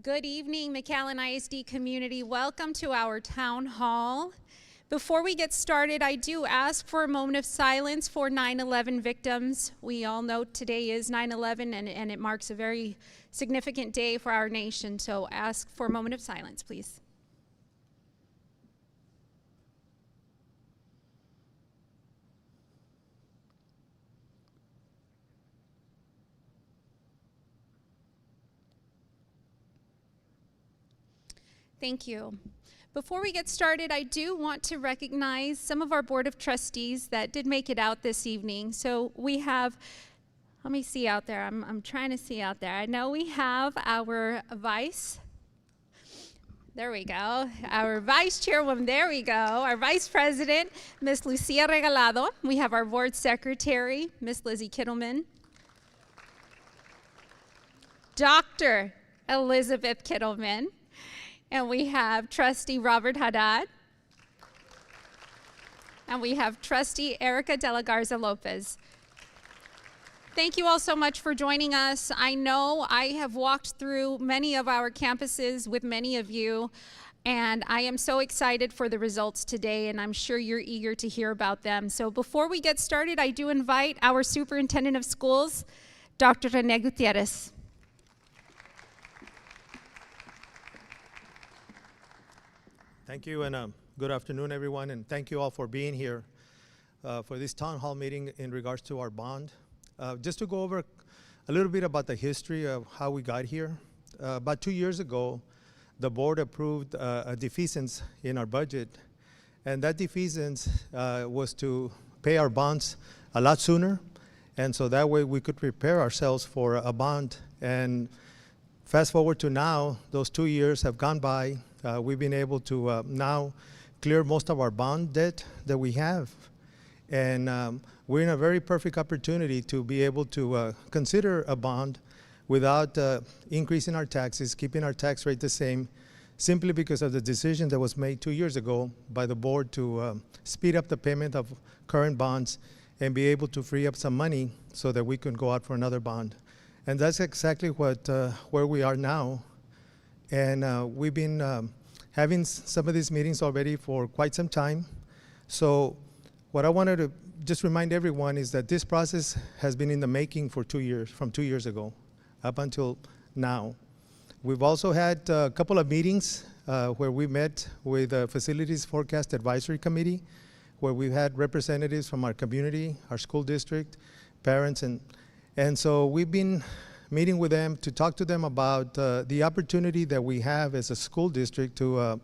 Good evening, McAllen ISD community. Welcome to our town hall. Before we get started, I do ask for a moment of silence for 9/11 victims. We all know today is 9/11 and it marks a very significant day for our nation. So ask for a moment of silence, please. Thank you. Before we get started, I do want to recognize some of our Board of Trustees that did make it out this evening. So we have, let me see out there. I'm trying to see out there. I know we have our vice. There we go. Our vice chairwoman, there we go. Our vice president, Ms. Lucia Regalado. We have our board secretary, Ms. Lizzie Kittleman. Dr. Elizabeth Kittleman. And we have Trustee Robert Haddad. And we have Trustee Erica De La Garza Lopez. Thank you all so much for joining us. I know I have walked through many of our campuses with many of you, and I am so excited for the results today, and I'm sure you're eager to hear about them. So before we get started, I do invite our Superintendent of Schools, Dr. Rene Gutierrez. Thank you, and good afternoon, everyone, and thank you all for being here for this town hall meeting in regards to our bond. Just to go over a little bit about the history of how we got here. About 2 years ago, the board approved a defeasance in our budget, and that defeasance was to pay our bonds a lot sooner, and so that way we could prepare ourselves for a bond. And fast forward to now, those 2 years have gone by. We've been able to now clear most of our bond debt that we have. And we're in a very perfect opportunity to be able to consider a bond without increasing our taxes, keeping our tax rate the same, simply because of the decision that was made 2 years ago by the board to speed up the payment of current bonds and be able to free up some money so that we can go out for another bond. And that's exactly where we are now. And we've been having some of these meetings already for quite some time. So what I wanted to just remind everyone is that this process has been in the making for 2 years, from 2 years ago up until now. We've also had a couple of meetings where we met with the Facilities Forecast Advisory Committee, where we've had representatives from our community, our school district, parents, and so we've been meeting with them to talk to them about the opportunity that we have as a school district to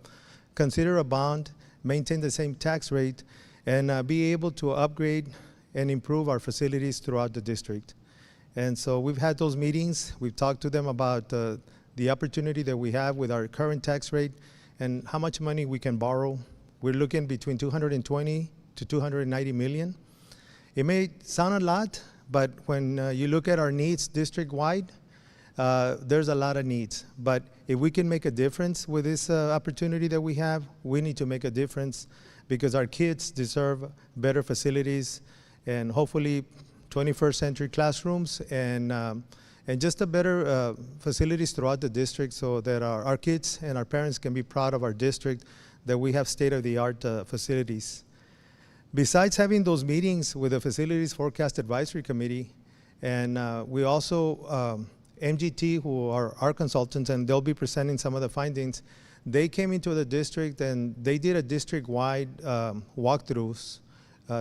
consider a bond, maintain the same tax rate, and be able to upgrade and improve our facilities throughout the district. And so we've had those meetings. We've talked to them about the opportunity that we have with our current tax rate and how much money we can borrow. We're looking between 220 to 290 million. It may sound a lot, but when you look at our needs district-wide, there's a lot of needs. But if we can make a difference with this opportunity that we have, we need to make a difference because our kids deserve better facilities and hopefully 21st century classrooms and just a better facilities throughout the district so that our kids and our parents can be proud of our district, that we have state-of-the-art facilities. Besides having those meetings with the Facilities Forecast Advisory Committee, and we also, MGT, who are our consultants, and they'll be presenting some of the findings, they came into the district and they did a district-wide walkthroughs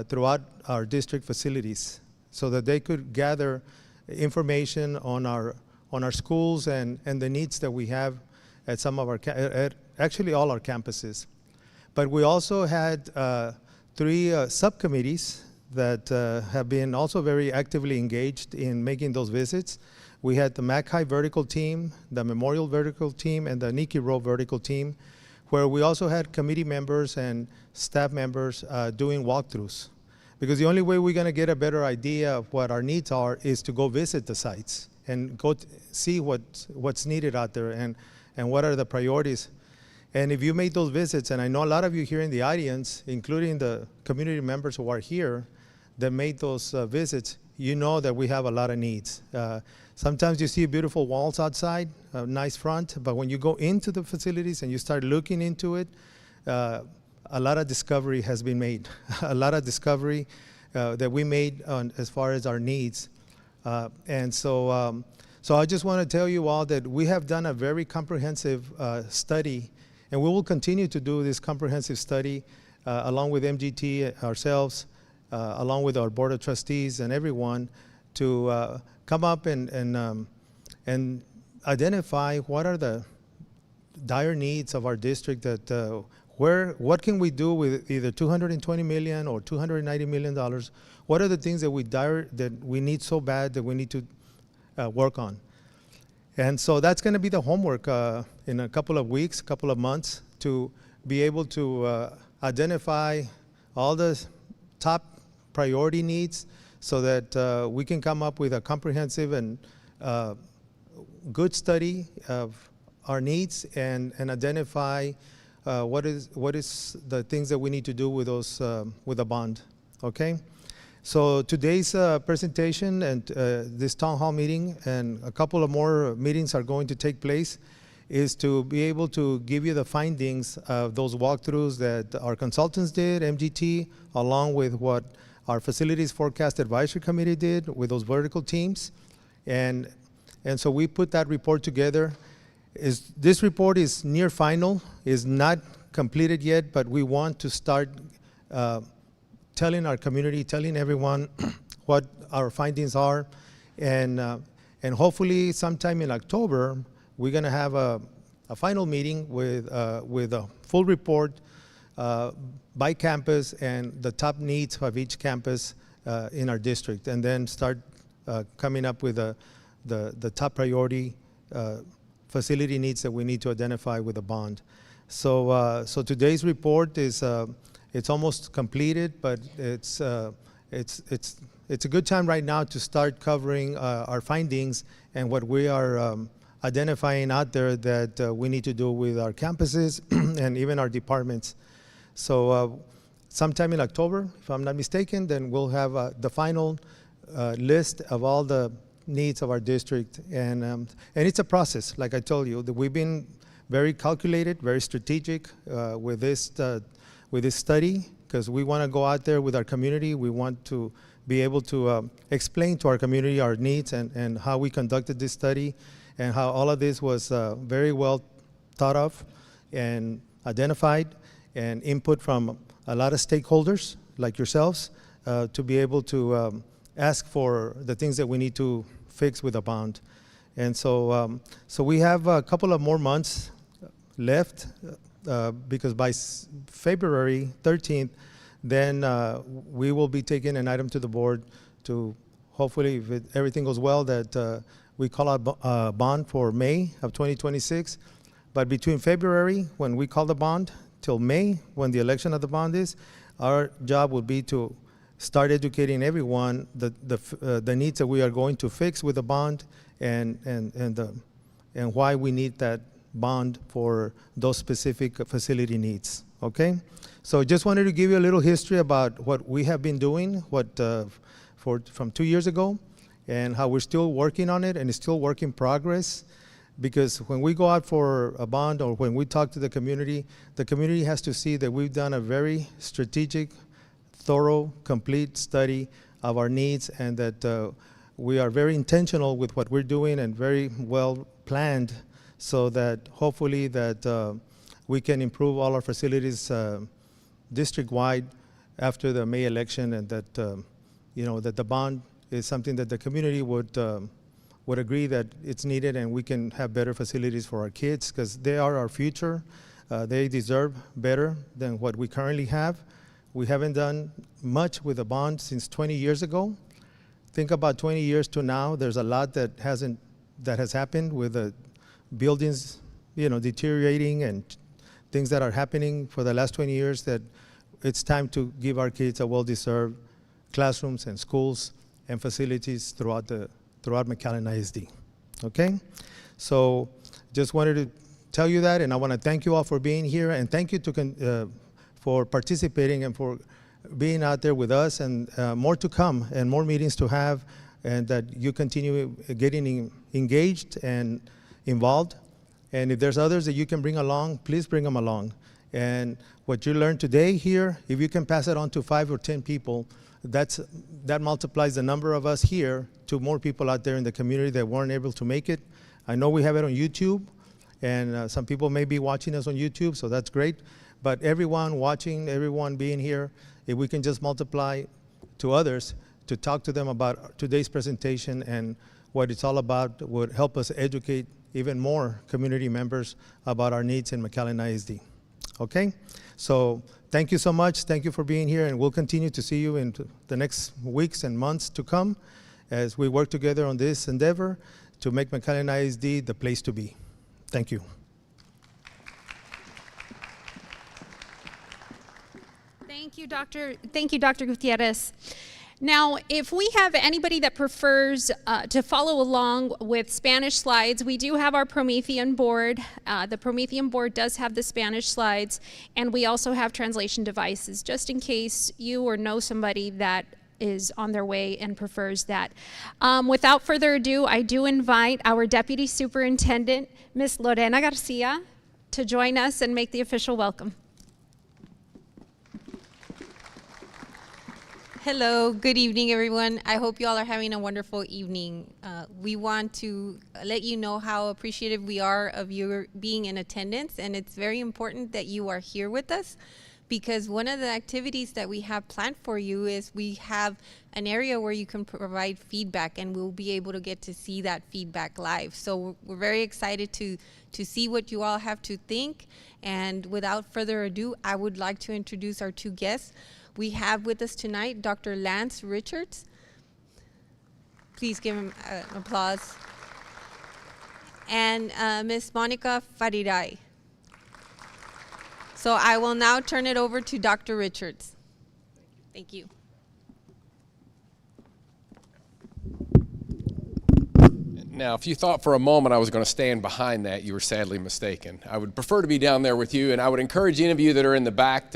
throughout our district facilities so that they could gather information on our schools and the needs that we have at some of our, actually all our campuses. But we also had 3 subcommittees that have been also very actively engaged in making those visits. We had the McHigh Vertical Team, the Memorial Vertical Team, and the Nikki Rowe Vertical Team, where we also had committee members and staff members doing walkthroughs. Because the only way we're gonna get a better idea of what our needs are is to go visit the sites and go see what's needed out there and what are the priorities. And if you made those visits, and I know a lot of you here in the audience, including the community members who are here, that made those visits, you know that we have a lot of needs. Sometimes you see beautiful walls outside, a nice front, but when you go into the facilities and you start looking into it, a lot of discovery has been made. A lot of discovery that we made as far as our needs. So I just want to tell you all that we have done a very comprehensive study, and we will continue to do this comprehensive study along with MGT ourselves, along with our Board of Trustees and everyone, to come up and identify what are the dire needs of our district, that what can we do with either $220 million or $290 million? What are the things that we need so bad that we need to work on? And so that's going to be the homework in a couple of weeks, couple of months, to be able to identify all the top priority needs so that we can come up with a comprehensive and good study of our needs and identify what is the things that we need to do with those with a bond. Okay. So today's presentation and this town hall meeting and a couple of more meetings are going to take place is to be able to give you the findings of those walkthroughs that our consultants did, MGT, along with what our Facilities Forecast Advisory Committee did with those vertical teams. And so we put that report together. This report is near final, is not completed yet, but we want to start telling our community, telling everyone what our findings are, and hopefully sometime in October we're going to have a final meeting with a full report by campus and the top needs of each campus in our district, and then start coming up with the top priority facility needs that we need to identify with a bond. So today's report is it's almost completed, but it's a good time right now to start covering our findings and what we are identifying out there that we need to do with our campuses and even our departments. So sometime in October, if I'm not mistaken, then we'll have the final list of all the needs of our district, and it's a process. Like I told you, that we've been very calculated, very strategic with this study, because we want to go out there with our community. We want to be able to explain to our community our needs and how we conducted this study, and how all of this was very well thought of and identified, and input from a lot of stakeholders like yourselves to be able to ask for the things that we need to fix with a bond. And so we have a couple of more months left, because by February 13th, then we will be taking an item to the board to hopefully, if everything goes well, that we call out a bond for May of 2026. But between February, when we call the bond, till May, when the election of the bond is, our job will be to start educating everyone the needs that we are going to fix with the bond, and why we need that bond for those specific facility needs. Okay, so just wanted to give you a little history about what we have been doing, from 2 years ago, and how we're still working on it, and it's still work in progress. Because when we go out for a bond, or when we talk to the community has to see that we've done a very strategic, thorough, complete study of our needs, and that we are very intentional with what we're doing and very well planned, so that hopefully that we can improve all our facilities district-wide after the May election, and that that the bond is something that the community would agree that it's needed, and we can have better facilities for our kids, because they are our future. They deserve better than what we currently have. We haven't done much with the bond since 20 years ago. Think about 20 years to now. There's a lot that has happened with the buildings, deteriorating, and things that are happening for the last 20 years, that it's time to give our kids a well-deserved classrooms and schools and facilities throughout McAllen ISD. Okay? So just wanted to tell you that, and I want to thank you all for being here, and thank you for participating and for being out there with us, and more to come, and more meetings to have, and that you continue getting engaged and involved. And if there's others that you can bring along, please bring them along. And what you learned today here, if you can pass it on to 5 or 10 people, that multiplies the number of us here to more people out there in the community that weren't able to make it. I know we have it on YouTube, and some people may be watching us on YouTube, so that's great. But everyone watching, everyone being here, if we can just multiply to others to talk to them about today's presentation and what it's all about, would help us educate even more community members about our needs in McAllen ISD. Okay? So thank you so much. Thank you for being here, and we'll continue to see you in the next weeks and months to come as we work together on this endeavor to make McAllen ISD the place to be. Thank you. Thank you, Dr. Gutierrez. Now, if we have anybody that prefers to follow along with Spanish slides, we do have our Promethean board. The Promethean board does have the Spanish slides, and we also have translation devices, just in case you or know somebody that is on their way and prefers that. Without further ado, I do invite our Deputy Superintendent, Ms. Lorena Garcia, to join us and make the official welcome. Hello, good evening, everyone. I hope you all are having a wonderful evening. We want to let you know how appreciative we are of your being in attendance, and it's very important that you are here with us, because one of the activities that we have planned for you is we have an area where you can provide feedback, and we'll be able to get to see that feedback live. So we're very excited to see what you all have to think. And without further ado, I would like to introduce our two guests. We have with us tonight Dr. Lance Richards. Please give him an applause. And Ms. Monica Fariday. So I will now turn it over to Dr. Richards. Thank you. Now, if you thought for a moment I was going to stand behind that, you were sadly mistaken. I would prefer to be down there with you, and I would encourage any of you that are in the back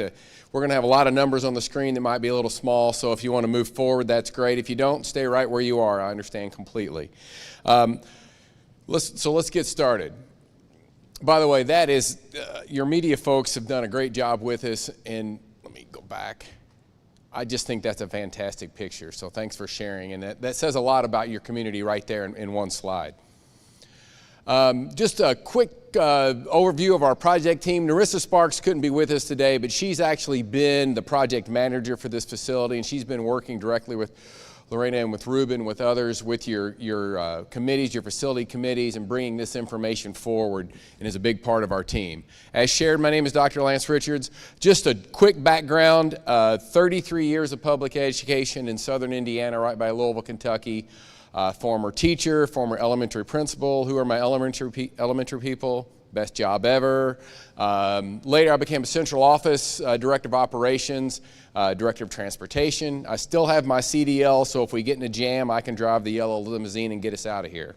we're going to have a lot of numbers on the screen that might be a little small, so if you want to move forward, that's great. If you don't, stay right where you are. I understand completely. Let's get started. By the way, that is, your media folks have done a great job with us, and let me go back. I just think that's a fantastic picture, so thanks for sharing, and that says a lot about your community right there in one slide. Just a quick overview of our project team. Narissa Sparks couldn't be with us today, but she's actually been the project manager for this facility, and she's been working directly with Lorena and with Ruben, with others, with your committees, your facility committees, and bringing this information forward, and is a big part of our team. As shared, my name is Dr. Lance Richards. Just a quick background, 33 years of public education in southern Indiana, right by Louisville, Kentucky. Former teacher, former elementary principal. Who are my elementary people? Best job ever. Later, I became a central office director of operations, director of transportation. I still have my CDL, so if we get in a jam, I can drive the yellow limousine and get us out of here.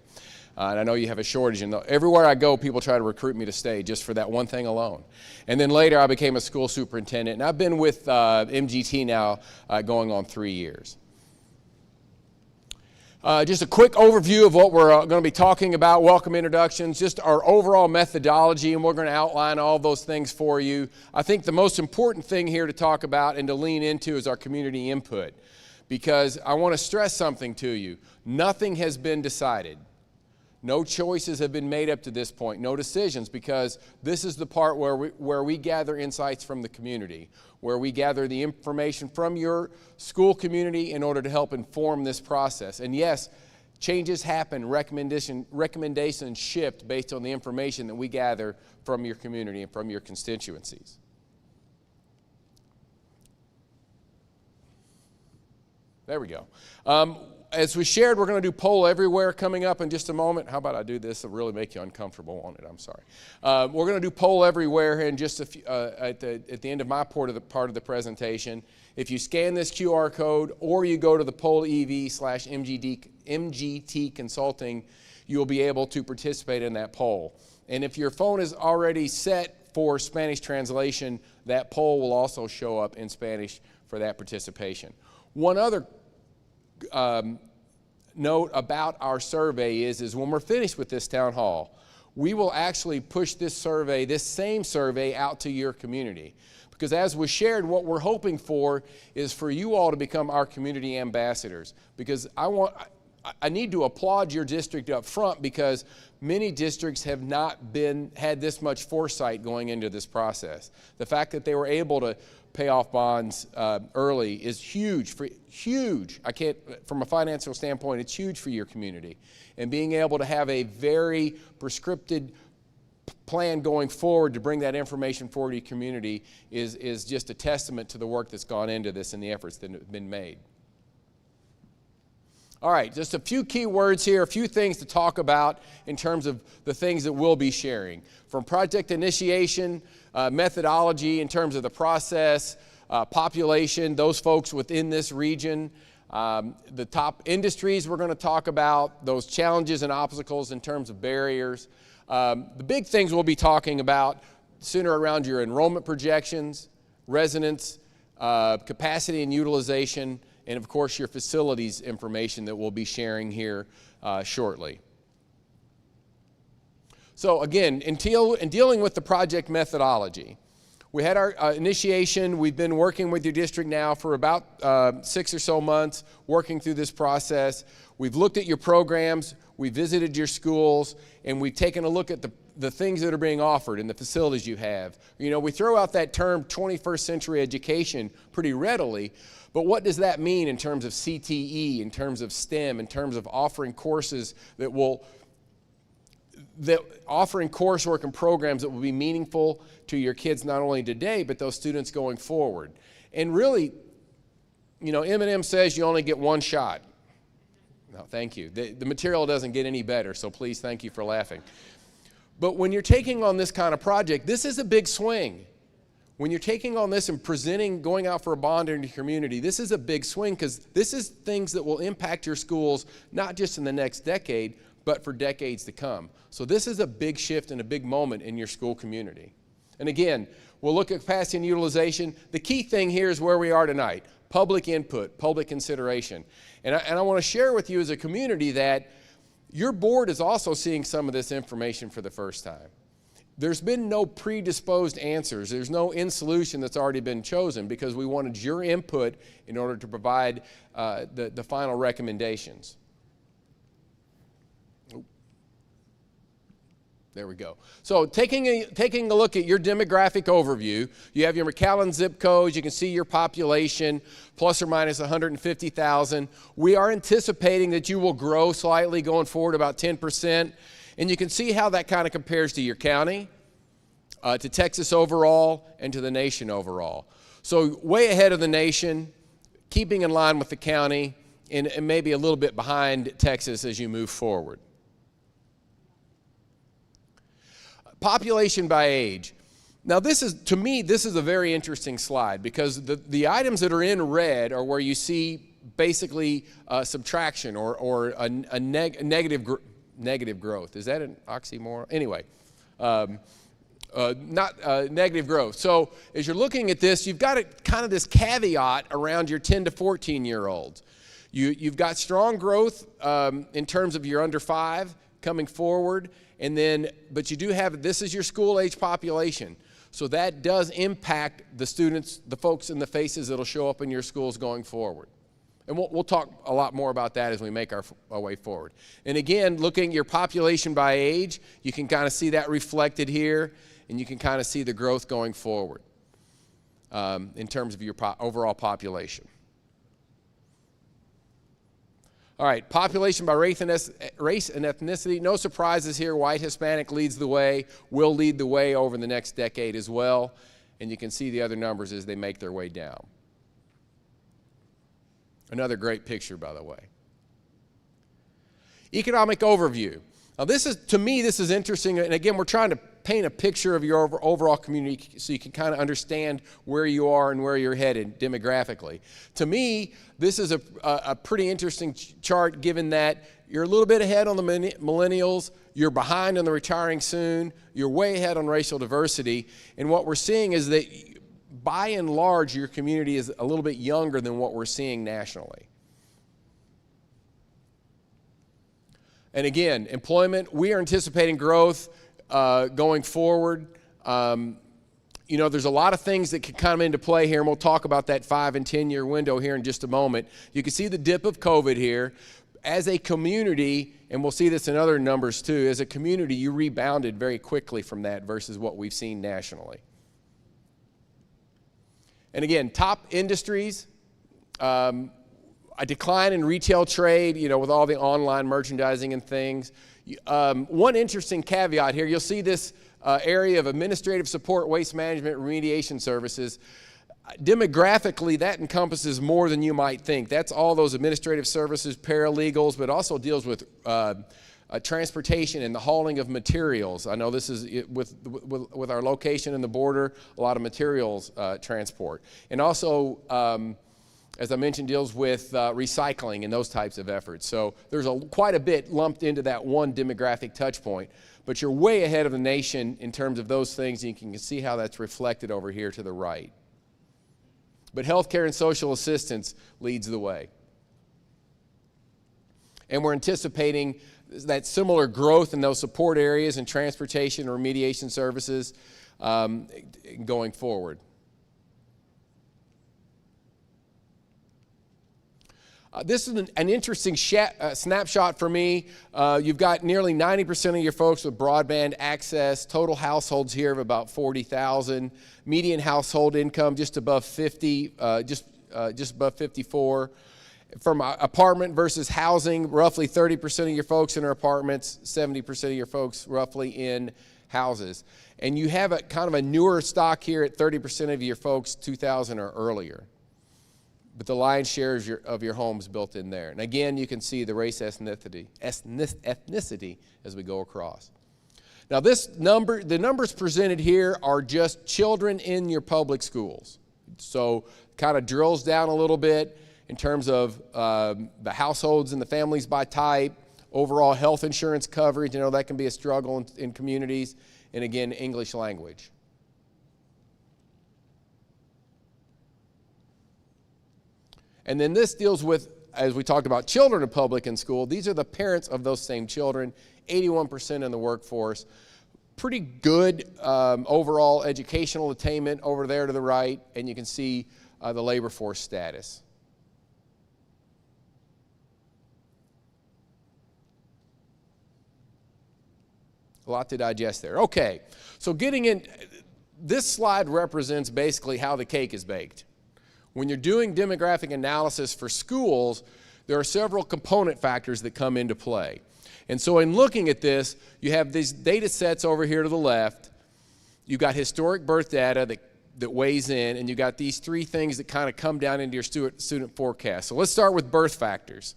And I know you have a shortage, and everywhere I go, people try to recruit me to stay just for that one thing alone. And then later, I became a school superintendent, and I've been with MGT now going on 3 years. Just a quick overview of what we're going to be talking about, welcome introductions, just our overall methodology, and we're going to outline all those things for you. I think the most important thing here to talk about and to lean into is our community input, because I want to stress something to you. Nothing has been decided. No choices have been made up to this point, no decisions, because this is the part where we gather insights from the community, where we gather the information from your school community in order to help inform this process. And yes, changes happen, recommendations shift based on the information that we gather from your community and from your constituencies. There we go. As we shared, we're going to do Poll Everywhere coming up in just a moment. How about I do this? It'll really make you uncomfortable, won't it? I'm sorry. We're going to do Poll Everywhere in just at the end of my part of the presentation. If you scan this QR code or you go to the Poll EV/MGT Consulting, you'll be able to participate in that poll. And if your phone is already set for Spanish translation, that poll will also show up in Spanish for that participation. One other note about our survey is when we're finished with this town hall, we will actually push this survey, this same survey, out to your community. Because as was shared, what we're hoping for is for you all to become our community ambassadors. Because I need to applaud your district up front, because many districts have not had this much foresight going into this process. The fact that they were able to pay off bonds early is huge. From a financial standpoint, it's huge for your community. And being able to have a very prescripted plan going forward to bring that information forward to your community is just a testament to the work that's gone into this and the efforts that have been made. All right, just a few key words here, a few things to talk about in terms of the things that we'll be sharing. From project initiation, methodology in terms of the process, population, those folks within this region, the top industries we're going to talk about, those challenges and obstacles in terms of barriers. The big things we'll be talking about center around your enrollment projections, residents, capacity and utilization, and of course your facilities information that we'll be sharing here shortly. So again, in dealing with the project methodology, we had our initiation. We've been working with your district now for about 6 or so months, working through this process. We've looked at your programs, we visited your schools, and we've taken a look at the things that are being offered and the facilities you have. You know, we throw out that term 21st century education pretty readily, but what does that mean in terms of CTE, in terms of STEM, in terms of offering courses offering coursework and programs that will be meaningful to your kids not only today, but those students going forward. And really, you know, M&M says you only get one shot. No, thank you. The material doesn't get any better, so please, thank you for laughing. But when you're taking on this kind of project, this is a big swing. When you're taking on this and presenting, going out for a bond in your community, this is a big swing, because this is things that will impact your schools, not just in the next decade, but for decades to come. So this is a big shift and a big moment in your school community. And again, we'll look at capacity and utilization. The key thing here is where we are tonight: public input, public consideration. And I want to share with you as a community that your board is also seeing some of this information for the first time. There's been no predisposed answers. There's no end solution that's already been chosen, because we wanted your input in order to provide the final recommendations. There we go. So taking a look at your demographic overview, you have your McAllen zip codes. You can see your population, plus or minus 150,000. We are anticipating that you will grow slightly going forward, about 10%. And you can see how that kind of compares to your county, to Texas overall, and to the nation overall. So way ahead of the nation, keeping in line with the county, and maybe a little bit behind Texas as you move forward. Population by age. Now to me, this is a very interesting slide, because the items that are in red are where you see basically subtraction or a negative growth. Is that an oxymoron? Anyway, not negative growth. So as you're looking at this, you've got kind of this caveat around your 10 to 14-year-olds. You've got strong growth in terms of your under 5 coming forward. And then, but you do have, this is your school age population. So that does impact the students, the folks in the faces that'll show up in your schools going forward. And we'll talk a lot more about that as we make our way forward. And again, looking at your population by age, you can kind of see that reflected here, and you can kind of see the growth going forward in terms of your overall population. All right, population by race and ethnicity. No surprises here. White Hispanic leads the way, will lead the way over the next decade as well. And you can see the other numbers as they make their way down. Another great picture, by the way. Economic overview. Now to me, this is interesting. And again, we're trying to paint a picture of your overall community so you can kind of understand where you are and where you're headed demographically. To me, this is a pretty interesting chart, given that you're a little bit ahead on the millennials, you're behind on the retiring soon, you're way ahead on racial diversity, and what we're seeing is that by and large, your community is a little bit younger than what we're seeing nationally. And again, employment, we are anticipating growth going forward. You know, there's a lot of things that could come into play here, and we'll talk about that 5 and 10 year window here in just a moment. You can see the dip of COVID here. As a community, and we'll see this in other numbers too, as a community, you rebounded very quickly from that versus what we've seen nationally. And again, top industries, a decline in retail trade, you know, with all the online merchandising and things. One interesting caveat here, you'll see this area of administrative support, waste management, remediation services. Demographically, that encompasses more than you might think. That's all those administrative services, paralegals, but also deals with transportation and the hauling of materials. I know this is with our location in the border, a lot of materials transport. And also, as I mentioned, deals with recycling and those types of efforts. So there's quite a bit lumped into that one demographic touch point. But you're way ahead of the nation in terms of those things, and you can see how that's reflected over here to the right. But healthcare and social assistance leads the way. And we're anticipating that similar growth in those support areas and transportation or remediation services going forward. This is an interesting snapshot for me. You've got nearly 90% of your folks with broadband access, total households here of about 40,000, median household income just above 50, just above 54. From apartment versus housing, roughly 30% of your folks in our apartments, 70% of your folks roughly in houses. And you have a kind of a newer stock here at 30% of your folks 2000 or earlier. But the lion's share of your homes built in there. And again, you can see the race ethnicity as we go across. Now the numbers presented here are just children in your public schools. So kind of drills down a little bit in terms of the households and the families by type, overall health insurance coverage. You know, that can be a struggle in communities. And again, English language. And then this deals with, as we talked about, children in public and school. These are the parents of those same children, 81% in the workforce. Pretty good overall educational attainment over there to the right, and you can see the labor force status. A lot to digest there. Okay, so getting in, this slide represents basically how the cake is baked. When you're doing demographic analysis for schools, there are several component factors that come into play. And so in looking at this, you have these data sets over here to the left. You've got historic birth data that weighs in, and you've got these three things that kind of come down into your student forecast. So let's start with birth factors.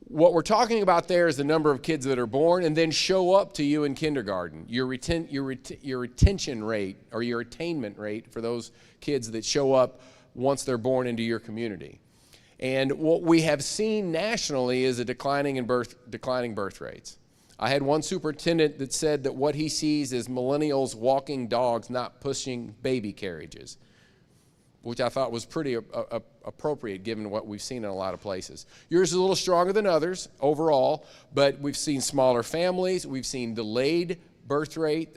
What we're talking about there is the number of kids that are born and then show up to you in kindergarten. Your retention rate or your attainment rate for those kids that show up once they're born into your community. And what we have seen nationally is a declining birth rates. I had one superintendent that said that what he sees is millennials walking dogs, not pushing baby carriages, which I thought was pretty appropriate given what we've seen in a lot of places. Yours is a little stronger than others overall, but we've seen smaller families. We've seen delayed delayed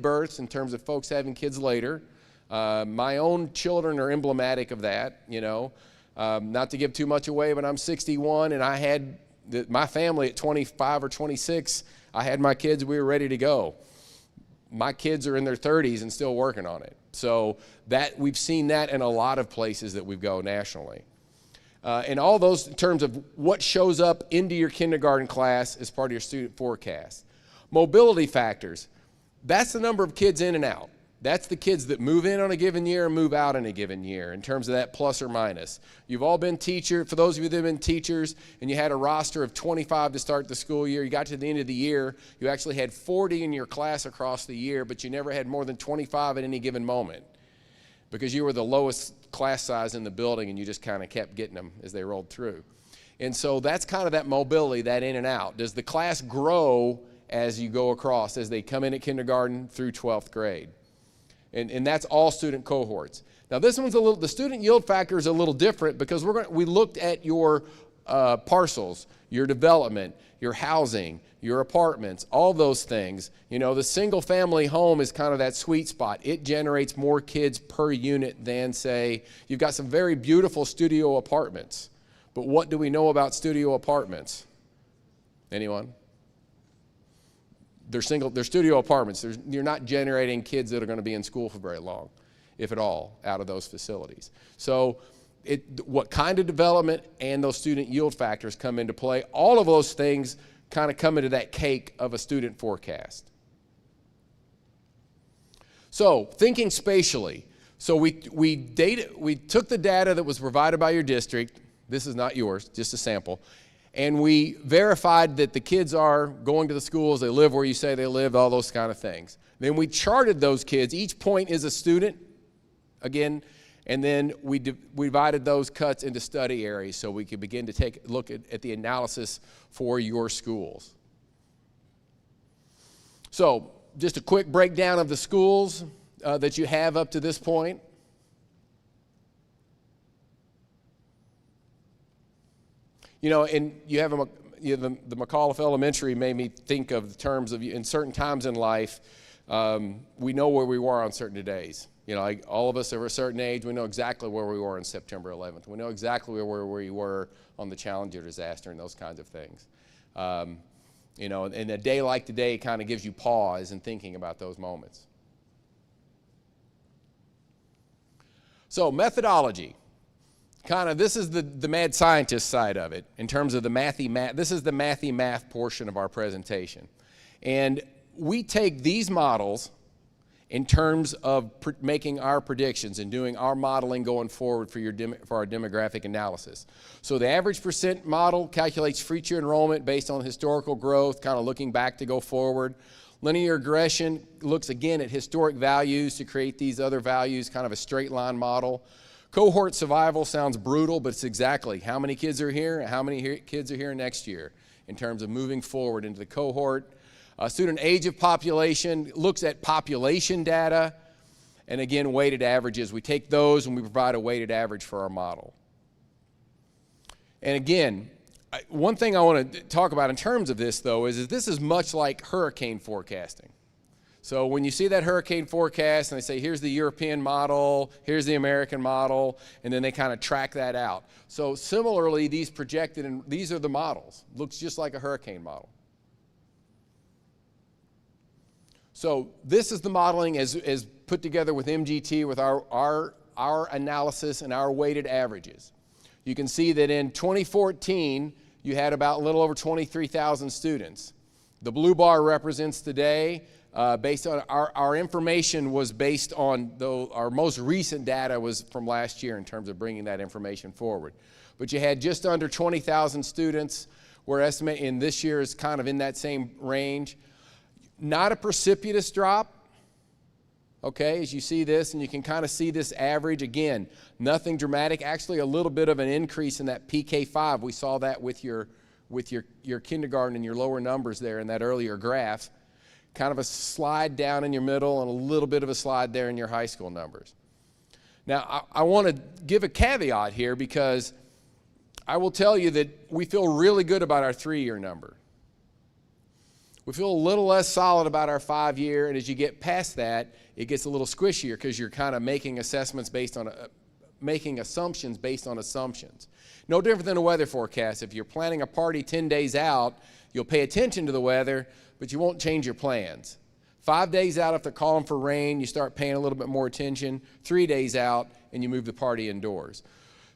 births in terms of folks having kids later. My own children are emblematic of that, you know. Not to give too much away, but I'm 61, and I had my family at 25 or 26. I had my kids, we were ready to go. My kids are in their 30s and still working on it. So that we've seen that in a lot of places that we go nationally. And all those in terms of what shows up into your kindergarten class as part of your student forecast. Mobility factors, that's the number of kids in and out. That's the kids that move in on a given year and move out in a given year in terms of that plus or minus. You've all been teachers, for those of you that have been teachers, and you had a roster of 25 to start the school year, you got to the end of the year, you actually had 40 in your class across the year, but you never had more than 25 at any given moment because you were the lowest class size in the building and you just kind of kept getting them as they rolled through. And so that's kind of that mobility, that in and out. Does the class grow as you go across, as they come in at kindergarten through 12th grade. And that's all student cohorts. Now this one's the student yield factor is a little different because we looked at your parcels, your development, your housing, your apartments, all those things. You know, the single family home is kind of that sweet spot. It generates more kids per unit than, say, you've got some very beautiful studio apartments. But what do we know about studio apartments? Anyone? They're studio apartments. You're not generating kids that are going to be in school for very long, if at all, out of those facilities. So what kind of development and those student yield factors come into play, all of those things kind of come into that cake of a student forecast. So thinking spatially. So we took the data that was provided by your district. This is not yours, just a sample. And we verified that the kids are going to the schools, they live where you say they live, all those kind of things. Then we charted those kids. Each point is a student, again, and then we divided those cuts into study areas so we could begin to take a look at the analysis for your schools. So just a quick breakdown of the schools that you have up to this point. You know, and you have the McAuliffe Elementary made me think of the terms of, in certain times in life, we know where we were on certain days. You know, like all of us of a certain age, we know exactly where we were on September 11th. We know exactly where we were on the Challenger disaster and those kinds of things. You know, and a day like today kind of gives you pause in thinking about those moments. So methodology. Kind of, this is the mad scientist side of it in terms of the mathy math. This is the mathy math portion of our presentation. And we take these models in terms of making our predictions and doing our modeling going forward for our demographic analysis. So the average percent model calculates future enrollment based on historical growth, kind of looking back to go forward. Linear regression looks again at historic values to create these other values, kind of a straight line model. Cohort survival sounds brutal, but it's exactly how many kids are here and how many kids are here next year in terms of moving forward into the cohort. Student age of population looks at population data, and again, weighted averages. We take those and we provide a weighted average for our model. And again, one thing I want to talk about in terms of this, though, is this is much like hurricane forecasting. So when you see that hurricane forecast and they say, here's the European model, here's the American model, and then they kind of track that out. So similarly, these projected, and these are the models. Looks just like a hurricane model. So this is the modeling as put together with MGT with our analysis and our weighted averages. You can see that in 2014, you had about a little over 23,000 students. The blue bar represents today. Based on our information was based on, though our most recent data was from last year in terms of bringing that information forward. But you had just under 20,000 students. We're estimating this year is kind of in that same range. Not a precipitous drop, okay, as you see this, and you can kind of see this average. Again, nothing dramatic, actually a little bit of an increase in that PK5. We saw that with your kindergarten and your lower numbers there in that earlier graph. Kind of a slide down in your middle and a little bit of a slide there in your high school numbers. Now, I want to give a caveat here because I will tell you that we feel really good about our 3-year number. We feel a little less solid about our 5-year, and as you get past that, it gets a little squishier because you're kind of making assessments based on, making assumptions based on assumptions. No different than a weather forecast. If you're planning a party 10 days out, you'll pay attention to the weather, but you won't change your plans. 5 days out, if they're calling for rain, you start paying a little bit more attention. 3 days out, and you move the party indoors.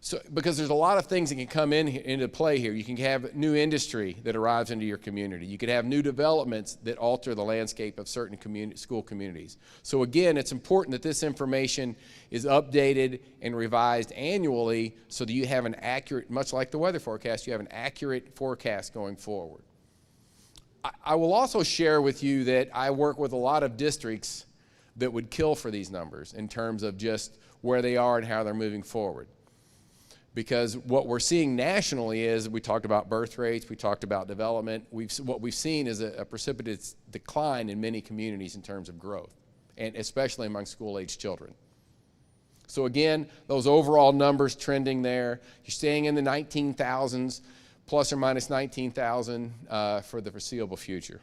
So, because there's a lot of things that can come into play here. You can have new industry that arrives into your community. You could have new developments that alter the landscape of certain school communities. So again, it's important that this information is updated and revised annually so that you have an accurate, much like the weather forecast, you have an accurate forecast going forward. I will also share with you that I work with a lot of districts that would kill for these numbers in terms of just where they are and how they're moving forward. Because what we're seeing nationally is, we talked about birth rates, we talked about development, what we've seen is a precipitous decline in many communities in terms of growth, and especially among school-age children. So again, those overall numbers trending there, you're staying in the 19,000s, plus or minus 19,000 for the foreseeable future.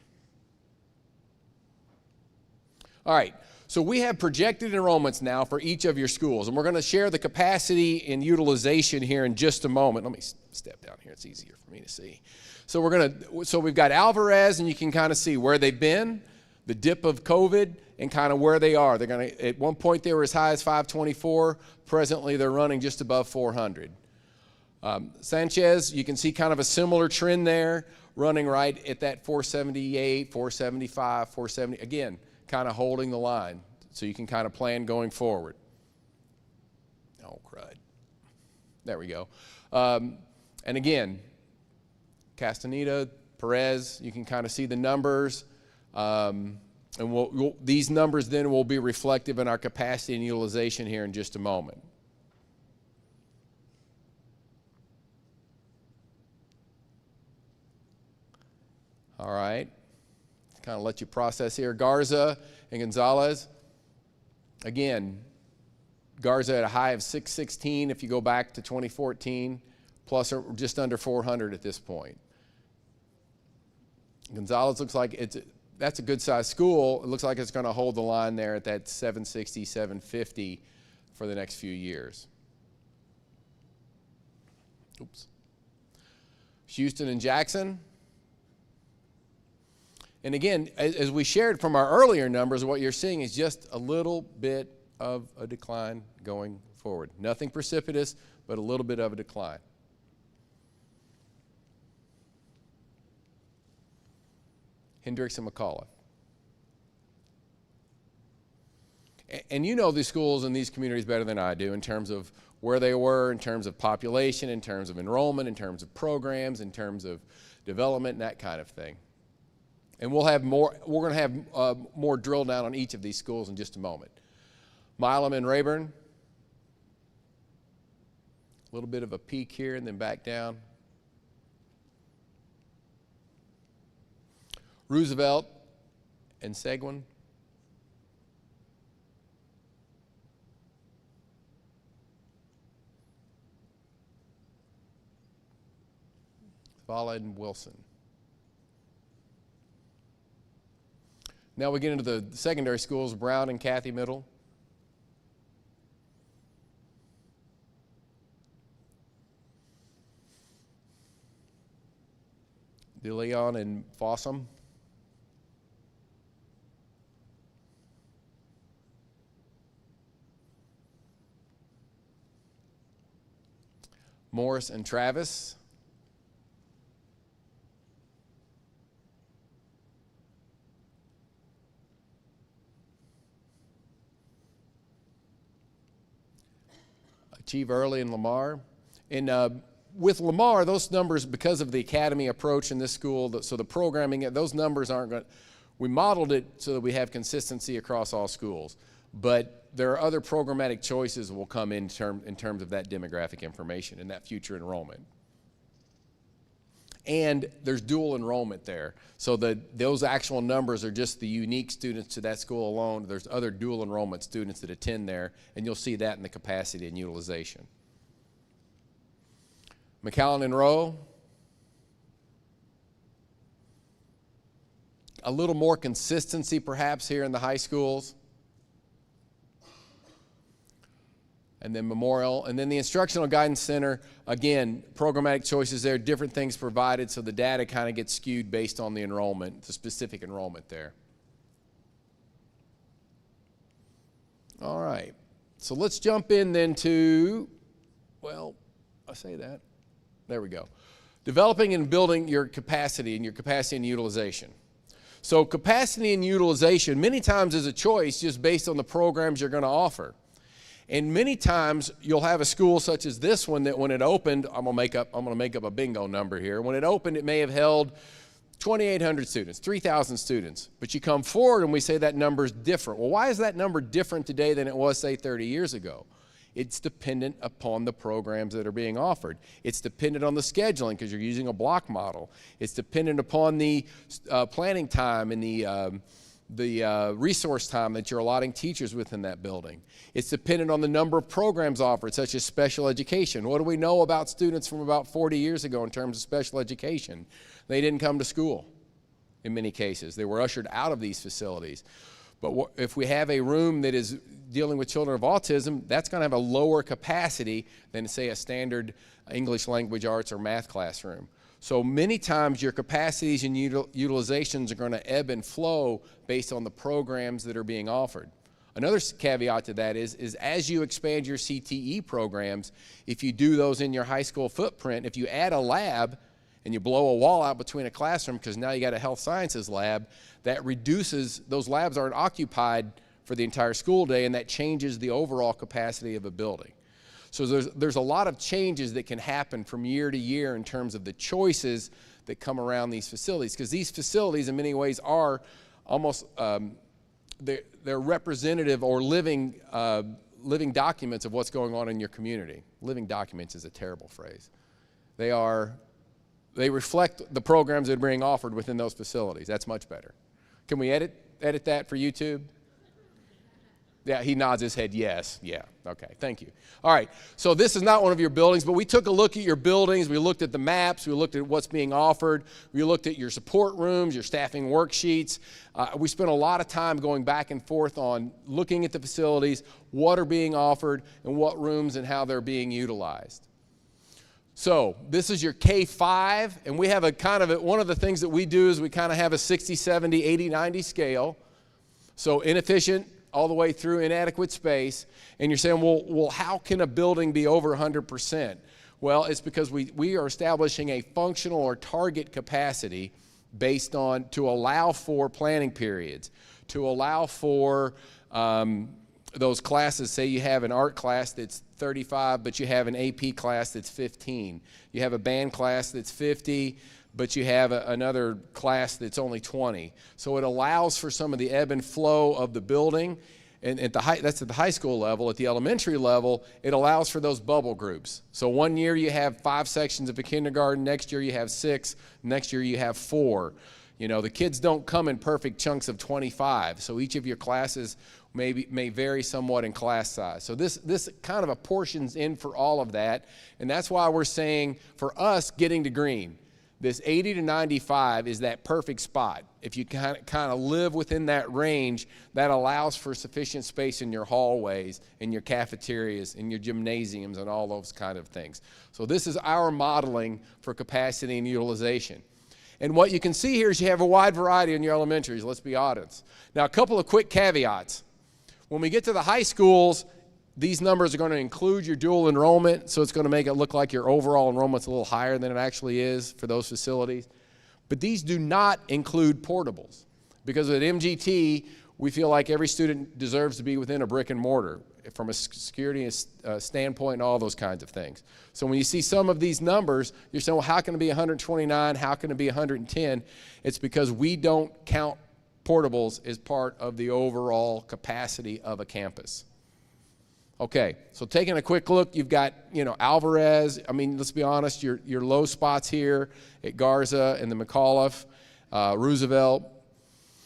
All right, so we have projected enrollments now for each of your schools, and we're going to share the capacity and utilization here in just a moment. Let me step down here, it's easier for me to see. So we've got Alvarez, and you can kind of see where they've been, the dip of COVID, and kind of where they are. They're going to, at one point they were as high as 524, presently they're running just above 400. Sanchez, you can see kind of a similar trend there, running right at that 478, 475, 470, again, kind of holding the line, so you can kind of plan going forward. Oh, crud. There we go. And again, Castaneda, Perez, you can kind of see the numbers. And these numbers then will be reflective in our capacity and utilization here in just a moment. All right. Kind of let you process here. Garza and Gonzalez. Again, Garza at a high of 616 if you go back to 2014, plus or just under 400 at this point. Gonzalez looks like that's a good sized school. It looks like it's going to hold the line there at that 760, 750 for the next few years. Oops. Houston and Jackson. And again, as we shared from our earlier numbers, what you're seeing is just a little bit of a decline going forward. Nothing precipitous, but a little bit of a decline. Hendricks and McAuliffe. And you know these schools and these communities better than I do in terms of where they were, in terms of population, in terms of enrollment, in terms of programs, in terms of development, and that kind of thing. And we're going to have more drill down on each of these schools in just a moment. Milam and Rayburn. A little bit of a peak here and then back down. Roosevelt and Seguin. Vala and Wilson. Now we get into the secondary schools, Brown and Cathy Middle. DeLeon and Fossum. Morris and Travis. Achieve Early and Lamar. And with Lamar, those numbers, because of the academy approach in this school, so the programming, those numbers aren't going to, we modeled it so that we have consistency across all schools. But there are other programmatic choices that will come in terms of that demographic information and that future enrollment. And there's dual enrollment there. So those actual numbers are just the unique students to that school alone. There's other dual enrollment students that attend there, and you'll see that in the capacity and utilization. McAllen and Rowe. A little more consistency perhaps here in the high schools. And then Memorial, and then the Instructional Guidance Center, again, programmatic choices there, different things provided, so the data kind of gets skewed based on the enrollment, the specific enrollment there. All right, so let's jump in then to, well, I say that, there we go. Developing and building your capacity and utilization. So capacity and utilization many times is a choice just based on the programs you're going to offer. And many times you'll have a school such as this one that when it opened, I'm going to make up a bingo number here. When it opened, it may have held 2,800 students, 3,000 students. But you come forward and we say that number's different. Well, why is that number different today than it was, say, 30 years ago? It's dependent upon the programs that are being offered. It's dependent on the scheduling because you're using a block model. It's dependent upon the planning time and the resource time that you're allotting teachers within that building. It's dependent on the number of programs offered, such as special education. What do we know about students from about 40 years ago in terms of special education? They didn't come to school in many cases. They were ushered out of these facilities. But if we have a room that is dealing with children of autism, that's going to have a lower capacity than, say, a standard English language arts or math classroom. So many times your capacities and utilizations are going to ebb and flow based on the programs that are being offered. Another caveat to that is as you expand your CTE programs, if you do those in your high school footprint, if you add a lab and you blow a wall out between a classroom because now you got a health sciences lab, that reduces, those labs aren't occupied for the entire school day, and that changes the overall capacity of a building. So there's a lot of changes that can happen from year to year in terms of the choices that come around these facilities, because these facilities in many ways are almost, they're representative or living documents of what's going on in your community. Living documents is a terrible phrase. They reflect the programs that are being offered within those facilities. That's much better. Can we edit that for YouTube? Yeah, he nods his head yes. Yeah, okay, thank you. All right, so this is not one of your buildings, but we took a look at your buildings. We looked at the maps. We looked at what's being offered. We looked at your support rooms, your staffing worksheets. We spent a lot of time going back and forth on looking at the facilities, what are being offered, and what rooms and how they're being utilized. So this is your K5, and we have a kind of one of the things that we do is we kind of have a 60, 70, 80, 90 scale. So inefficient all the way through inadequate space. And you're saying, well, how can a building be over 100%? Well, it's because we are establishing a functional or target capacity based on, to allow for planning periods, to allow for those classes. Say you have an art class that's 35, but you have an AP class that's 15. You have a band class that's 50, but you have another class that's only 20. So it allows for some of the ebb and flow of the building. And that's at the high school level. At the elementary level, it allows for those bubble groups. So one year you have 5 sections of a kindergarten, next year you have 6, next year you have 4. You know, the kids don't come in perfect chunks of 25, so each of your classes may vary somewhat in class size. So this kind of apportions in for all of that, and that's why we're saying for us getting to green, this 80 to 95 is that perfect spot. If you kind of live within that range, that allows for sufficient space in your hallways, in your cafeterias, in your gymnasiums, and all those kind of things. So this is our modeling for capacity and utilization. And what you can see here is you have a wide variety in your elementaries, let's be honest. Now, a couple of quick caveats. When we get to the high schools, these numbers are going to include your dual enrollment, so it's going to make it look like your overall enrollment's a little higher than it actually is for those facilities. But these do not include portables, because at MGT, we feel like every student deserves to be within a brick and mortar from a security standpoint and all those kinds of things. So when you see some of these numbers, you're saying, well, how can it be 129? How can it be 110? It's because we don't count portables as part of the overall capacity of a campus. Okay, so taking a quick look, you've got, Alvarez. I mean, let's be honest, your low spots here at Garza and the McAuliffe, Roosevelt.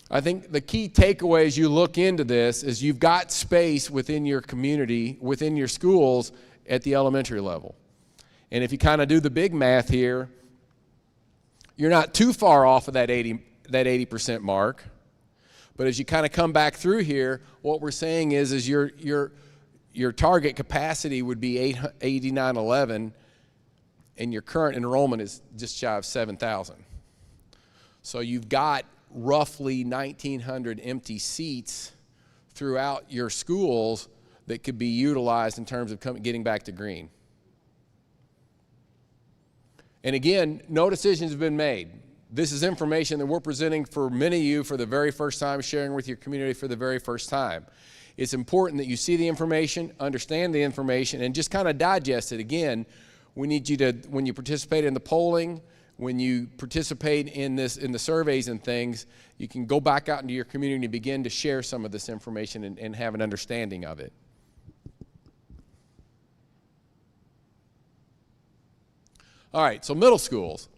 I think the key takeaway as you look into this is you've got space within your community, within your schools at the elementary level. And if you kind of do the big math here, you're not too far off of that 80% mark. But as you kind of come back through here, what we're saying is your target capacity would be 8911, and your current enrollment is just shy of 7,000. So you've got roughly 1,900 empty seats throughout your schools that could be utilized in terms of getting back to green. And again, no decisions have been made. This is information that we're presenting for many of you for the very first time, sharing with your community for the very first time. It's important that you see the information, understand the information, and just kind of digest it. Again, we need you to, when you participate in the polling, when you participate in the surveys and things, you can go back out into your community and begin to share some of this information and have an understanding of it. All right, so middle schools.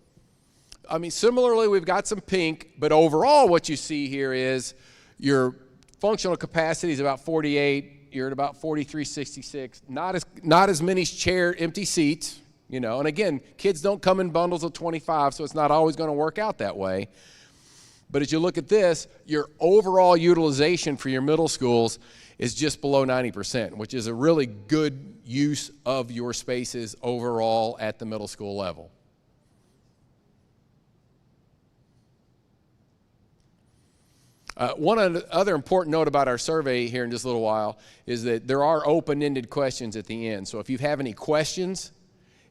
I mean, similarly, we've got some pink, but overall what you see here is your functional capacity is about 48. You're at about 4366. Not as many empty seats, you know. And again, kids don't come in bundles of 25, so it's not always going to work out that way. But as you look at this, your overall utilization for your middle schools is just below 90%, which is a really good use of your spaces overall at the middle school level. One other important note about our survey here in just a little while is that there are open-ended questions at the end. So if you have any questions,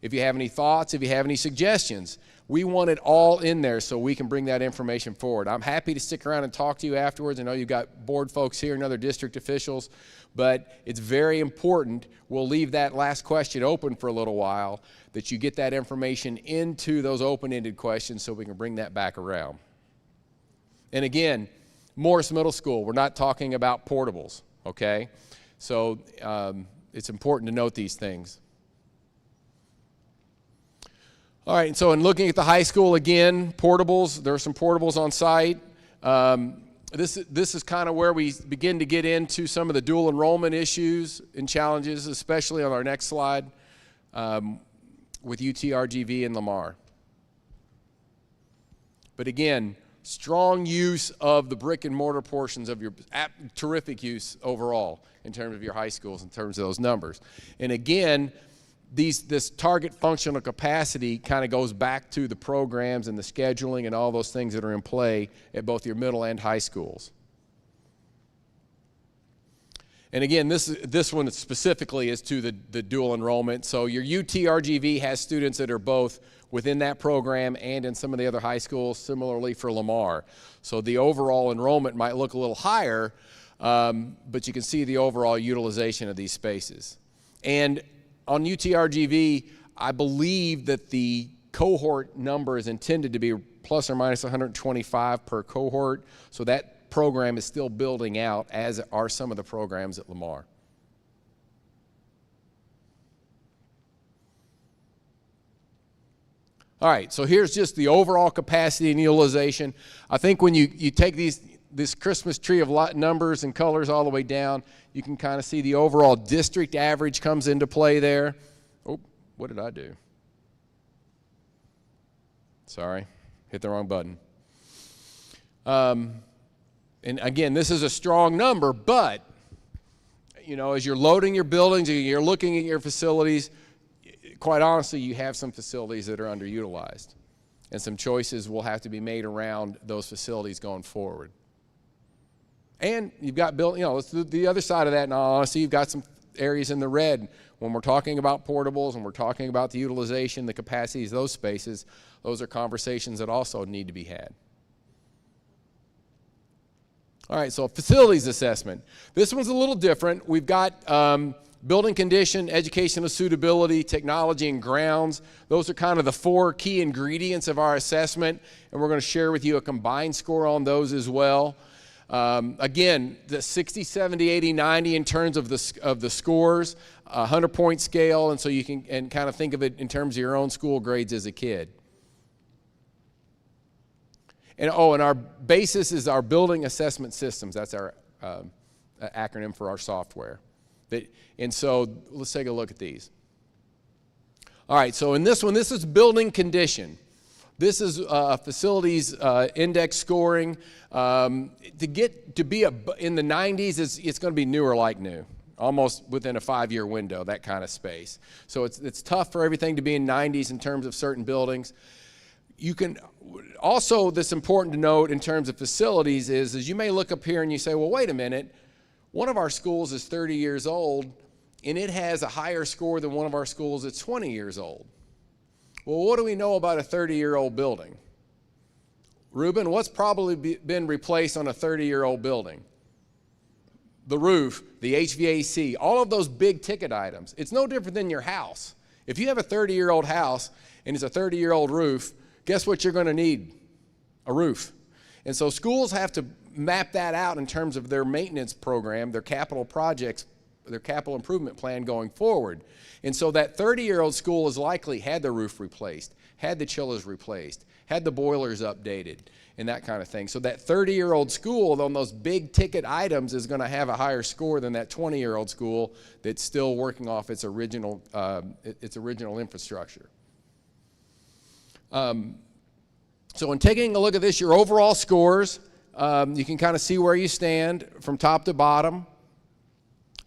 if you have any thoughts, if you have any suggestions, we want it all in there so we can bring that information forward. I'm happy to stick around and talk to you afterwards. I know you've got board folks here and other district officials, but it's very important. We'll leave that last question open for a little while, that you get that information into those open-ended questions so we can bring that back around. And again, Morris Middle School, we're not talking about portables, okay? So it's important to note these things. All right, so in looking at the high school again, portables, there are some portables on site. This is kind of where we begin to get into some of the dual enrollment issues and challenges, especially on our next slide with UTRGV and Lamar. But again, strong use of the brick and mortar portions of your terrific use overall in terms of your high schools, in terms of those numbers. And again, this target functional capacity kind of goes back to the programs and the scheduling and all those things that are in play at both your middle and high schools. And again, this one specifically is to the dual enrollment. So your UTRGV has students that are both within that program and in some of the other high schools, similarly for Lamar. So the overall enrollment might look a little higher, but you can see the overall utilization of these spaces. And on UTRGV, I believe that the cohort number is intended to be plus or minus 125 per cohort, so that program is still building out, as are some of the programs at Lamar. All right, so here's just the overall capacity and utilization. I think when you take this Christmas tree of numbers and colors all the way down, you can kind of see the overall district average comes into play there. Oh, what did I do? Sorry, hit the wrong button. And again, this is a strong number, but you know, as you're loading your buildings, you're looking at your facilities, quite honestly, you have some facilities that are underutilized, and some choices will have to be made around those facilities going forward. And you've got let's do the other side of that. In all honesty, you've got some areas in the red when we're talking about portables and we're talking about the utilization, the capacities of those spaces. Those are conversations that also need to be had. All right, so facilities assessment. This one's a little different. We've got building condition, educational suitability, technology, and grounds. Those are kind of the 4 key ingredients of our assessment, and we're going to share with you a combined score on those as well. Again, the 60, 70, 80, 90 in terms of the scores, 100-point scale, and so you can kind of think of it in terms of your own school grades as a kid. And our basis is our building assessment systems. That's our acronym for our software. And so let's take a look at these. All right, so in this one, this is building condition. This is facilities index scoring. To get to be in the 90s, it's going to be new or like new, almost within a 5-year window, that kind of space. So it's tough for everything to be in 90s in terms of certain buildings. You can also, that's important to note in terms of facilities is you may look up here and you say, well, wait a minute, one of our schools is 30 years old and it has a higher score than one of our schools that's 20 years old. Well, what do we know about a 30-year-old building? Ruben, what's probably been replaced on a 30-year-old building? The roof, the HVAC, all of those big ticket items. It's no different than your house. If you have a 30-year-old house and it's a 30-year-old roof, guess what you're going to need? A roof. And so schools have to map that out in terms of their maintenance program, their capital projects their capital improvement plan going forward. And so that 30-year-old school has likely had the roof replaced, had the chillers replaced, had the boilers updated, and that kind of thing. So that 30-year-old school on those big ticket items is going to have a higher score than that 20-year-old school that's still working off its original infrastructure. So in taking a look at this, your overall scores, you can kind of see where you stand from top to bottom.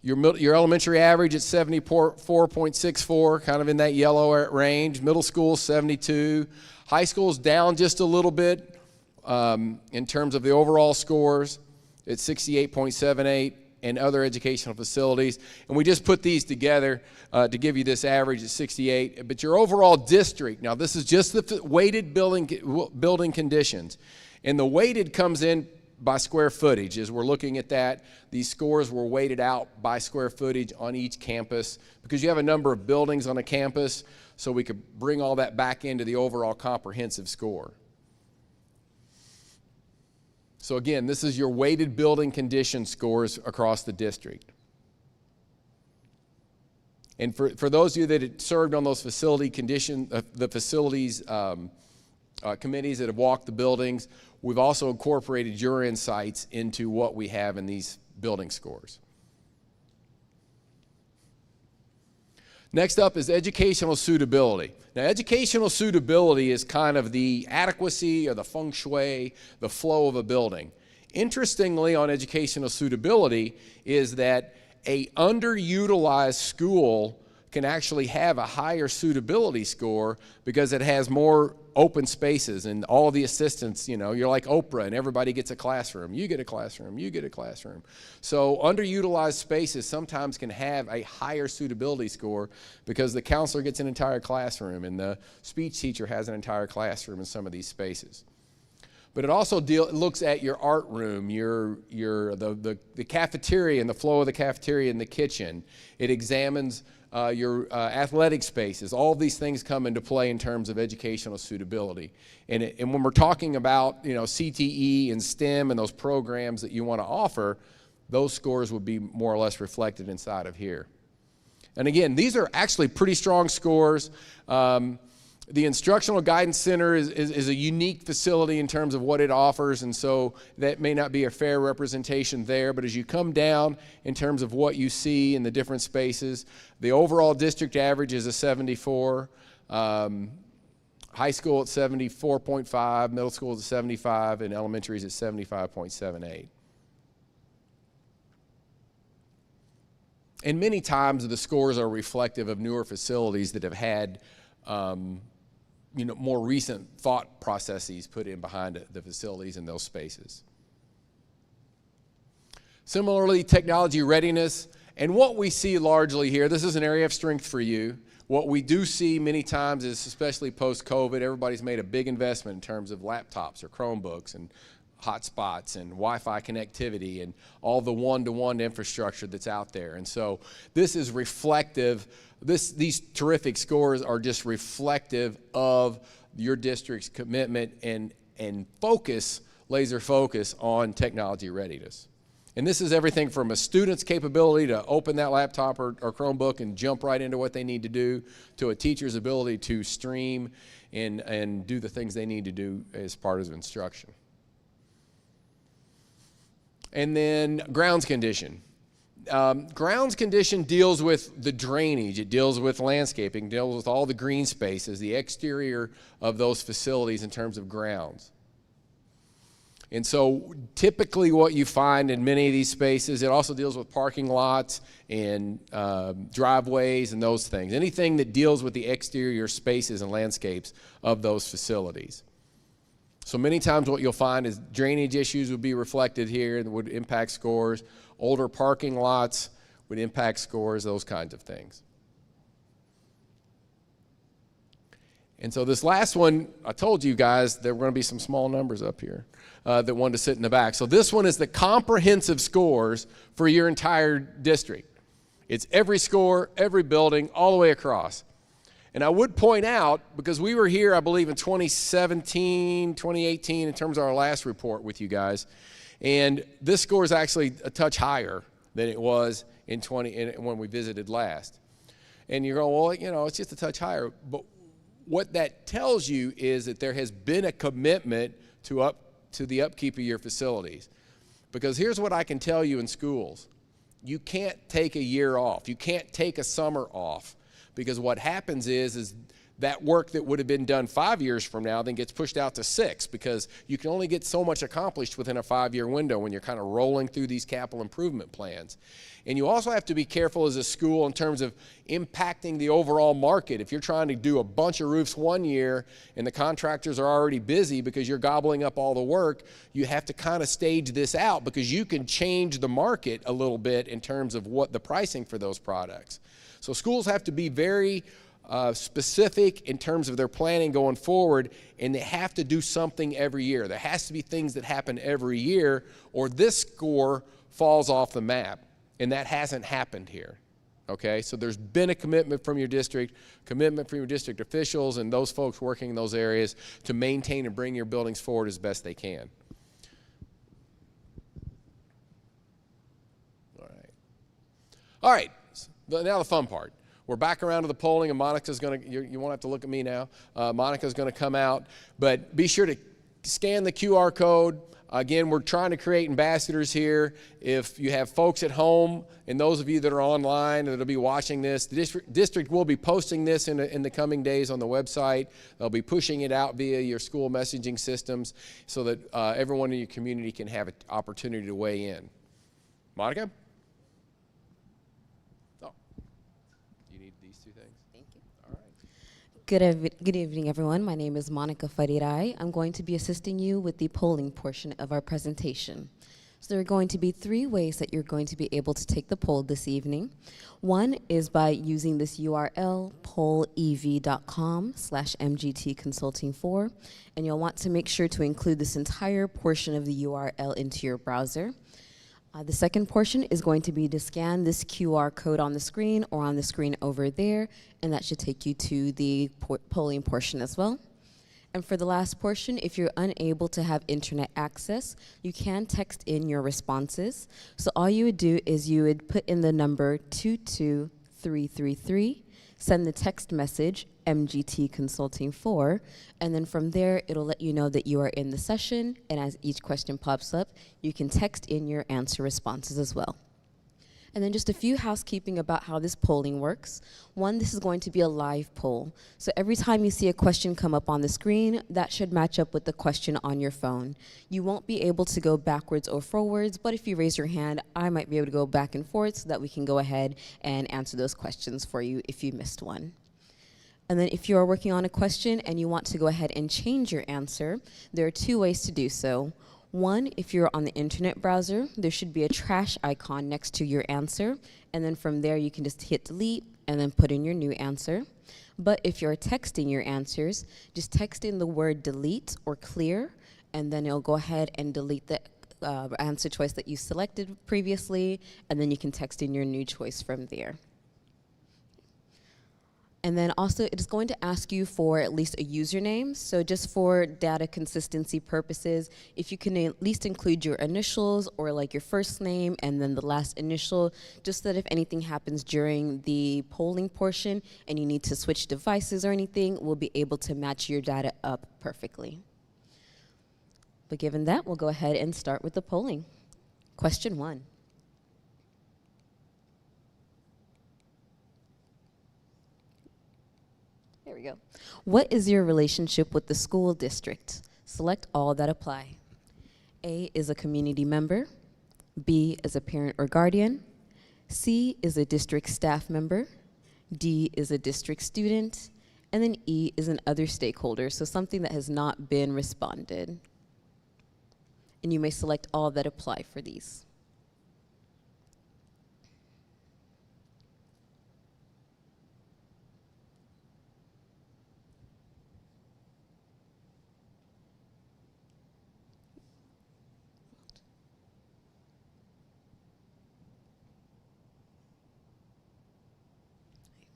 Your elementary average at 74.64, kind of in that yellow range. Middle school, 72. High school's down just a little bit in terms of the overall scores at 68.78, and other educational facilities. And we just put these together to give you this average at 68. But your overall district, now this is just the weighted building conditions. And the weighted comes in by square footage. As we're looking at that, these scores were weighted out by square footage on each campus because you have a number of buildings on a campus, so we could bring all that back into the overall comprehensive score. So again, this is your weighted building condition scores across the district. And for those of you that had served on those facility the facilities committees that have walked the buildings, we've also incorporated your insights into what we have in these building scores. Next up is educational suitability. Now, educational suitability is kind of the adequacy or the feng shui, the flow of a building. Interestingly, on educational suitability is that a underutilized school can actually have a higher suitability score because it has more open spaces and all the assistants, you know, you're like Oprah and everybody gets a classroom. You get a classroom, you get a classroom. So underutilized spaces sometimes can have a higher suitability score because the counselor gets an entire classroom and the speech teacher has an entire classroom in some of these spaces. But it also looks at your art room, the cafeteria and the flow of the cafeteria and the kitchen. It examines your athletic spaces. All of these things come into play in terms of educational suitability. And when we're talking about, you know, CTE and STEM and those programs that you want to offer, those scores would be more or less reflected inside of here. And again, these are actually pretty strong scores. The Instructional Guidance Center is a unique facility in terms of what it offers, and so that may not be a fair representation there, but as you come down in terms of what you see in the different spaces, the overall district average is a 74, high school at 74.5, middle school is at 75, and elementary is at 75.78. And many times the scores are reflective of newer facilities that have had more recent thought processes put in behind the facilities in those spaces. Similarly, technology readiness, and what we see largely here, this is an area of strength for you. What we do see many times is, especially post-COVID, everybody's made a big investment in terms of laptops or Chromebooks and hotspots and Wi-Fi connectivity and all the one-to-one infrastructure that's out there. And so this is reflective. These terrific scores are just reflective of your district's commitment and focus, laser focus on technology readiness. And this is everything from a student's capability to open that laptop or Chromebook and jump right into what they need to do, to a teacher's ability to stream and do the things they need to do as part of instruction. And then grounds condition. Grounds condition deals with the drainage, it deals with landscaping, deals with all the green spaces, the exterior of those facilities in terms of grounds. And so typically what you find in many of these spaces, it also deals with parking lots and driveways and those things. Anything that deals with the exterior spaces and landscapes of those facilities. So many times what you'll find is drainage issues would be reflected here and would impact scores. Older parking lots would impact scores, those kinds of things. And so this last one, I told you guys there were going to be some small numbers up here that wanted to sit in the back. So this one is the comprehensive scores for your entire district. It's every score, every building, all the way across. And I would point out, because we were here, I believe, in 2017, 2018, in terms of our last report with you guys, and this score is actually a touch higher than it was when we visited last. And you're going, well, you know, it's just a touch higher. But what that tells you is that there has been a commitment to the upkeep of your facilities. Because here's what I can tell you in schools. You can't take a year off. You can't take a summer off. Because what happens is that work that would have been done 5 years from now then gets pushed out to 6, because you can only get so much accomplished within a 5-year window when you're kind of rolling through these capital improvement plans. And you also have to be careful as a school in terms of impacting the overall market. If you're trying to do a bunch of roofs one year and the contractors are already busy because you're gobbling up all the work, you have to kind of stage this out, because you can change the market a little bit in terms of what the pricing for those products. So schools have to be very specific in terms of their planning going forward, and they have to do something every year. There has to be things that happen every year, or this score falls off the map, and that hasn't happened here. Okay, so there's been a commitment from your district officials and those folks working in those areas to maintain and bring your buildings forward as best they can. All right, now the fun part. We're back around to the polling, and Monica's going to, you won't have to look at me now. Monica's going to come out, but be sure to scan the QR code. Again, we're trying to create ambassadors here. If you have folks at home, and those of you that are online that'll be watching this, the district will be posting this in the coming days on the website. They'll be pushing it out via your school messaging systems so that everyone in your community can have an opportunity to weigh in. Monica? Good evening, everyone. My name is Monica Fariray. I'm going to be assisting you with the polling portion of our presentation. So there are going to be 3 ways that you're going to be able to take the poll this evening. One is by using this URL, pollev.com/mgtconsulting4, and you'll want to make sure to include this entire portion of the URL into your browser. The second portion is going to be to scan this QR code on the screen or on the screen over there, and that should take you to the polling portion as well. And for the last portion, if you're unable to have internet access, you can text in your responses. So all you would do is you would put in the number 22333, send the text message MGT Consulting 4, and then from there it'll let you know that you are in the session, and as each question pops up, you can text in your answer responses as well. And then just a few housekeeping about how this polling works. One, this is going to be a live poll. So every time you see a question come up on the screen, that should match up with the question on your phone. You won't be able to go backwards or forwards, but if you raise your hand, I might be able to go back and forth so that we can go ahead and answer those questions for you if you missed one. And then if you are working on a question and you want to go ahead and change your answer, there are 2 ways to do so. One, if you're on the internet browser, there should be a trash icon next to your answer, and then from there you can just hit delete and then put in your new answer. But if you're texting your answers, just text in the word delete or clear, and then it'll go ahead and delete the answer choice that you selected previously, and then you can text in your new choice from there. And then also, it is going to ask you for at least a username. So just for data consistency purposes, if you can at least include your initials or like your first name and then the last initial, just so that if anything happens during the polling portion and you need to switch devices or anything, we'll be able to match your data up perfectly. But given that, we'll go ahead and start with the polling. Question 1. There we go. What is your relationship with the school district? Select all that apply. A is a community member. B is a parent or guardian. C is a district staff member. D is a district student. And then E is an other stakeholder, so something that has not been responded. And you may select all that apply for these.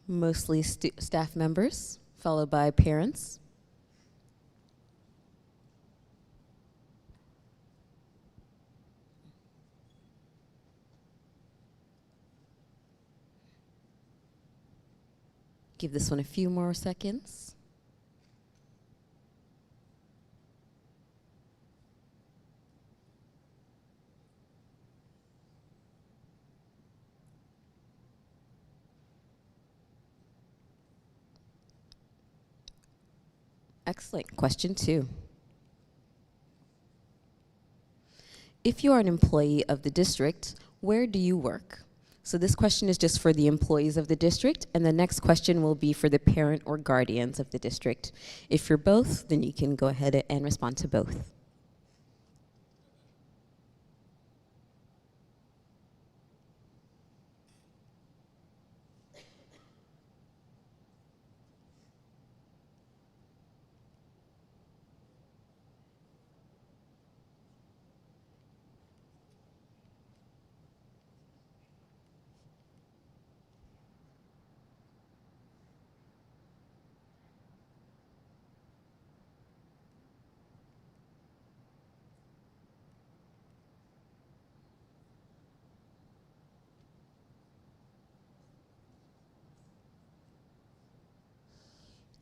Mostly staff members, followed by parents. Give this one a few more seconds. Excellent. Question 2. If you are an employee of the district, where do you work? So this question is just for the employees of the district, and the next question will be for the parent or guardians of the district. If you're both, then you can go ahead and respond to both.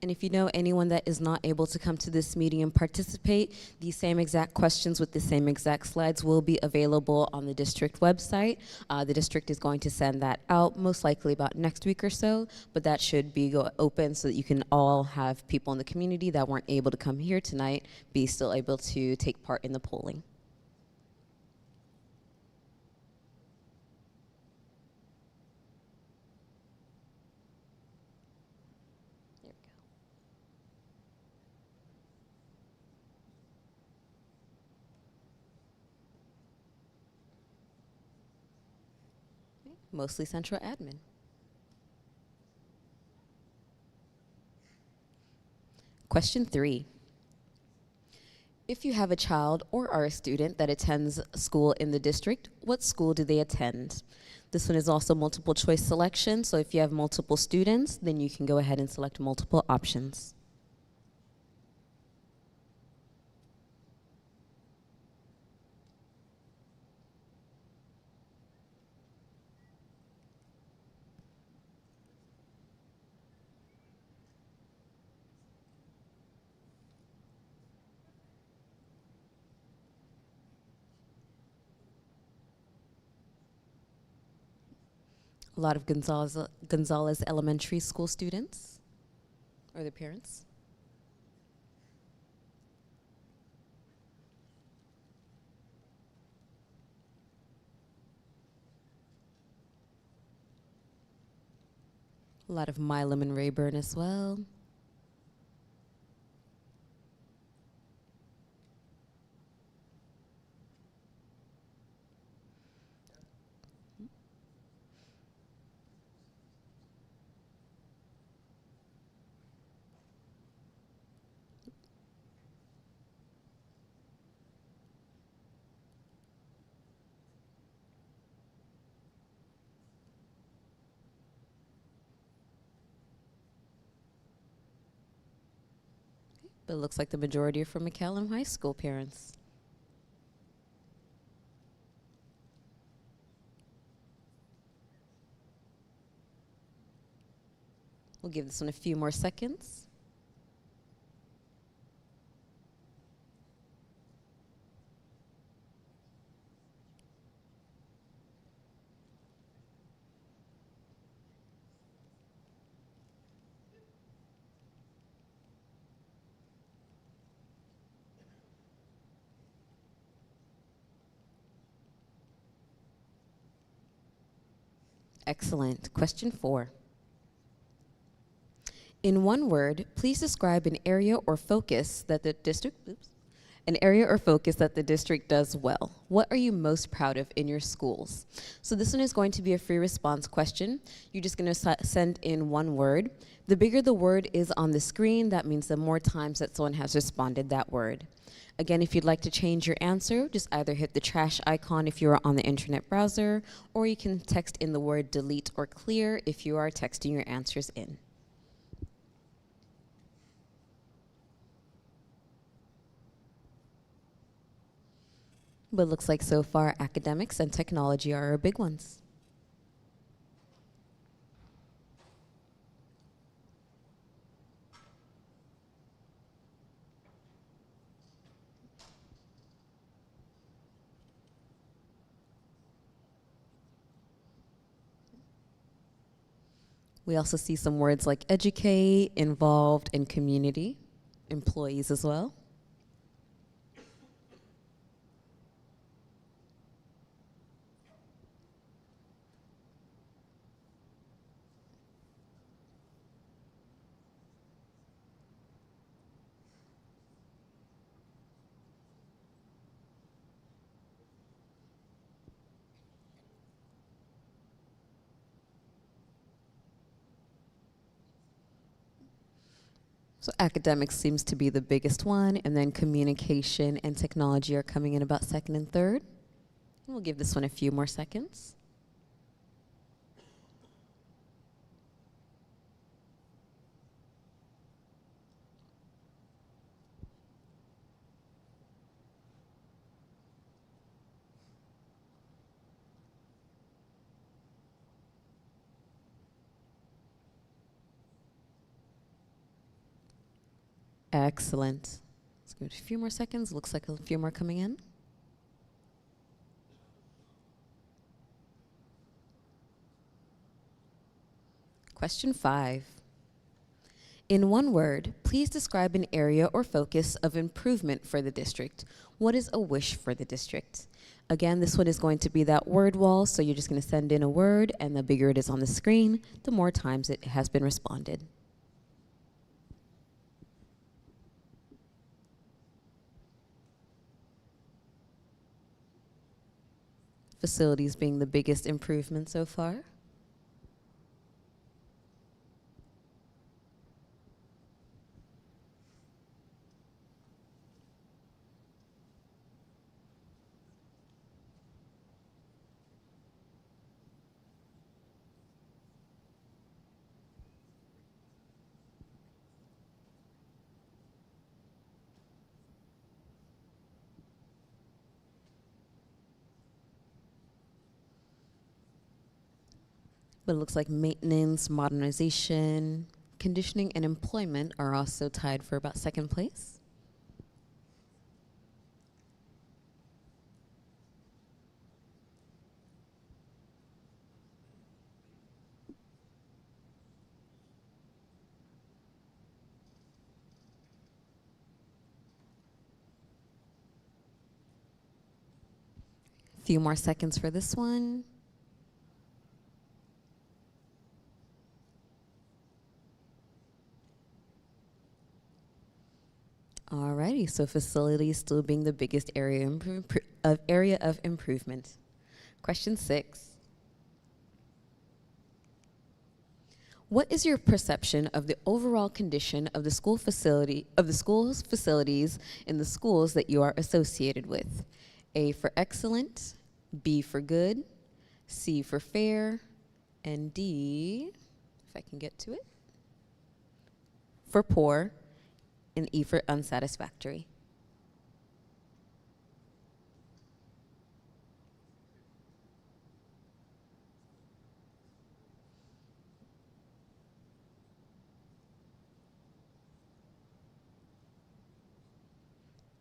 And if you know anyone that is not able to come to this meeting and participate, these same exact questions with the same exact slides will be available on the district website. The district is going to send that out most likely about next week or so, but that should be open so that you can all have people in the community that weren't able to come here tonight be still able to take part in the polling. Mostly central admin. Question 3. If you have a child or are a student that attends school in the district, what school do they attend? This one is also multiple choice selection, so if you have multiple students, then you can go ahead and select multiple options. A lot of Gonzalez Elementary School students or their parents. A lot of Milam and Rayburn as well. But it looks like the majority are from McAllen High School parents. We'll give this one a few more seconds. Excellent. Question 4. In one word, please describe an area or focus that the district, does well. What are you most proud of in your schools? So this one is going to be a free response question. You're just going to send in one word. The bigger the word is on the screen, that means the more times that someone has responded that word. Again, if you'd like to change your answer, just either hit the trash icon if you're on the internet browser, or you can text in the word delete or clear if you are texting your answers in. But it looks like so far academics and technology are our big ones. We also see some words like educate, involved, and community, employees as well. So academics seems to be the biggest one, and then communication and technology are coming in about second and third. We'll give this one a few more seconds. Excellent. Let's give it a few more seconds. Looks like a few more coming in. Question 5. In one word, please describe an area or focus of improvement for the district. What is a wish for the district? Again, this one is going to be that word wall, so you're just going to send in a word, and the bigger it is on the screen, the more times it has been responded. Facilities being the biggest improvement so far. But it looks like maintenance, modernization, conditioning, and employment are also tied for about second place. A few more seconds for this one. Alrighty, so facilities still being the biggest area of improvement. Question 6. What is your perception of the overall condition of the school's facilities in the schools that you are associated with? A for excellent, B for good, C for fair, and D, if I can get to it, for poor, and E for unsatisfactory.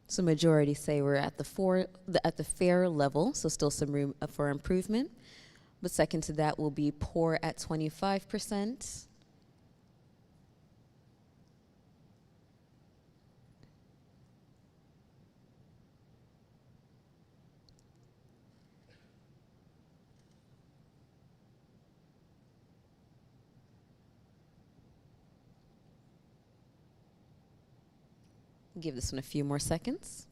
So majority say we're at the fair level, so still some room for improvement. But second to that will be poor at 25%. Give this one a few more seconds.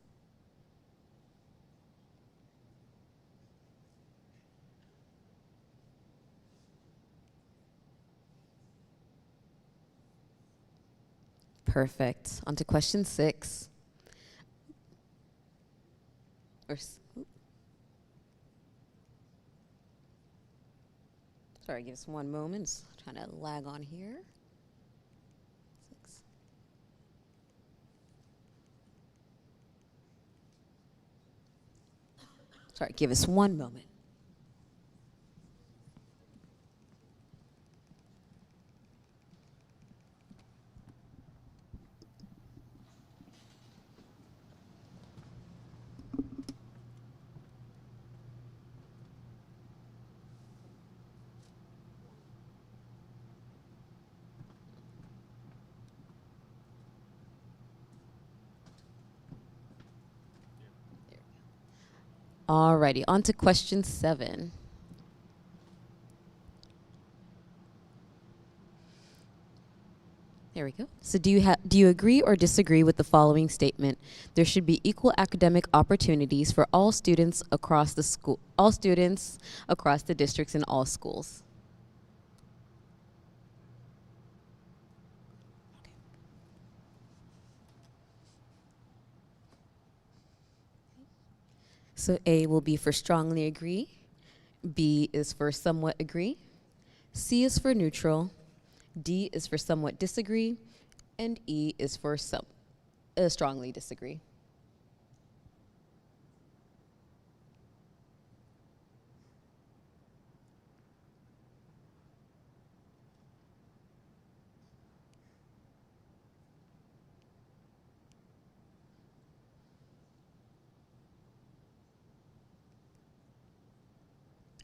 Perfect. On to question 6. Sorry, give us one moment. It's trying to lag on here. 6. Sorry, give us one moment. Alrighty, on to question 7. There we go. So do you agree or disagree with the following statement? There should be equal academic opportunities for all students across the districts in all schools. So A will be for strongly agree, B is for somewhat agree, C is for neutral, D is for somewhat disagree, and E is for strongly disagree.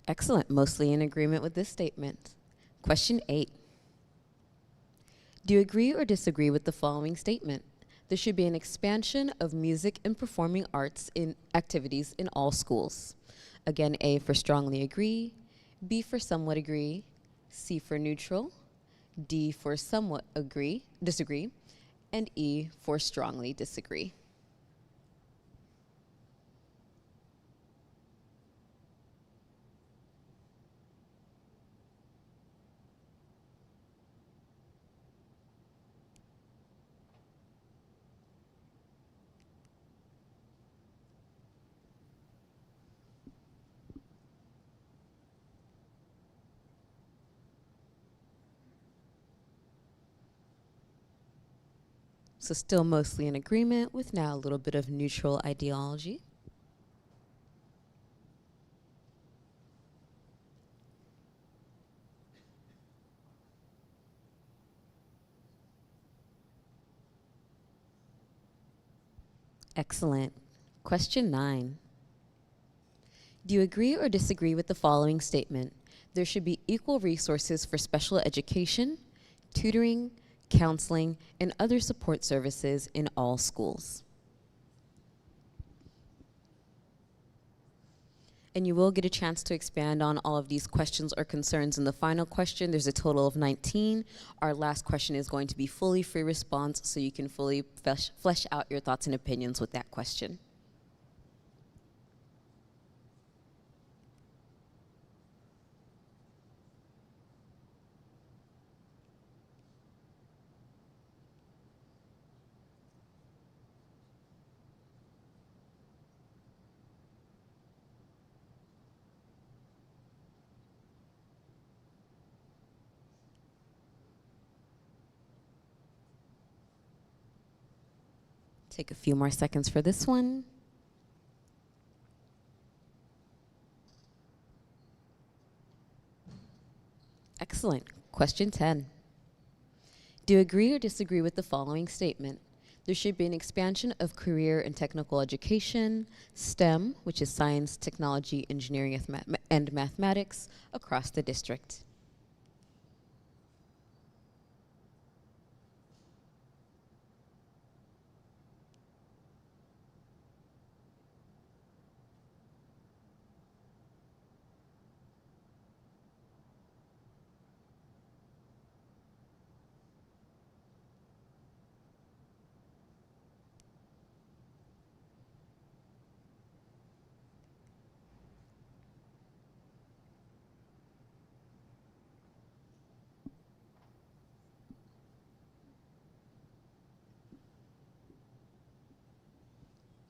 Excellent, mostly in agreement with this statement. Question 8. Do you agree or disagree with the following statement? There should be an expansion of music and performing arts in activities in all schools. Again, A for strongly agree, B for somewhat agree, C for neutral, D for somewhat disagree, and E for strongly disagree. So still mostly in agreement with now a little bit of neutral ideology. Excellent. Question 9. Do you agree or disagree with the following statement? There should be equal resources for special education, tutoring, counseling, and other support services in all schools. And you will get a chance to expand on all of these questions or concerns in the final question. There's a total of 19. Our last question is going to be fully free response, so you can fully flesh out your thoughts and opinions with that question. Take a few more seconds for this one. Excellent. Question 10. Do you agree or disagree with the following statement? There should be an expansion of career and technical education, STEM, which is science, technology, engineering, and mathematics, across the district.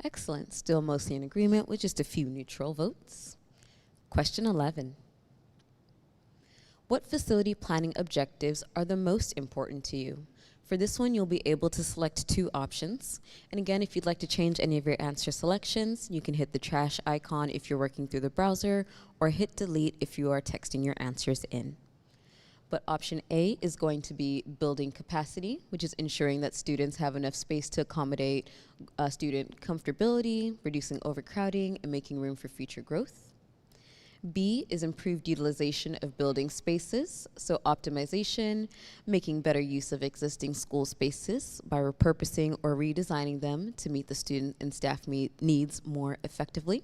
Excellent. Still mostly in agreement with just a few neutral votes. Question 11. What facility planning objectives are the most important to you? For this one, you'll be able to select 2 options. And again, if you'd like to change any of your answer selections, you can hit the trash icon if you're working through the browser, or hit delete if you are texting your answers in. But option A is going to be building capacity, which is ensuring that students have enough space to accommodate student comfortability, reducing overcrowding, and making room for future growth. B is improved utilization of building spaces, so optimization, making better use of existing school spaces by repurposing or redesigning them to meet the student and staff needs more effectively.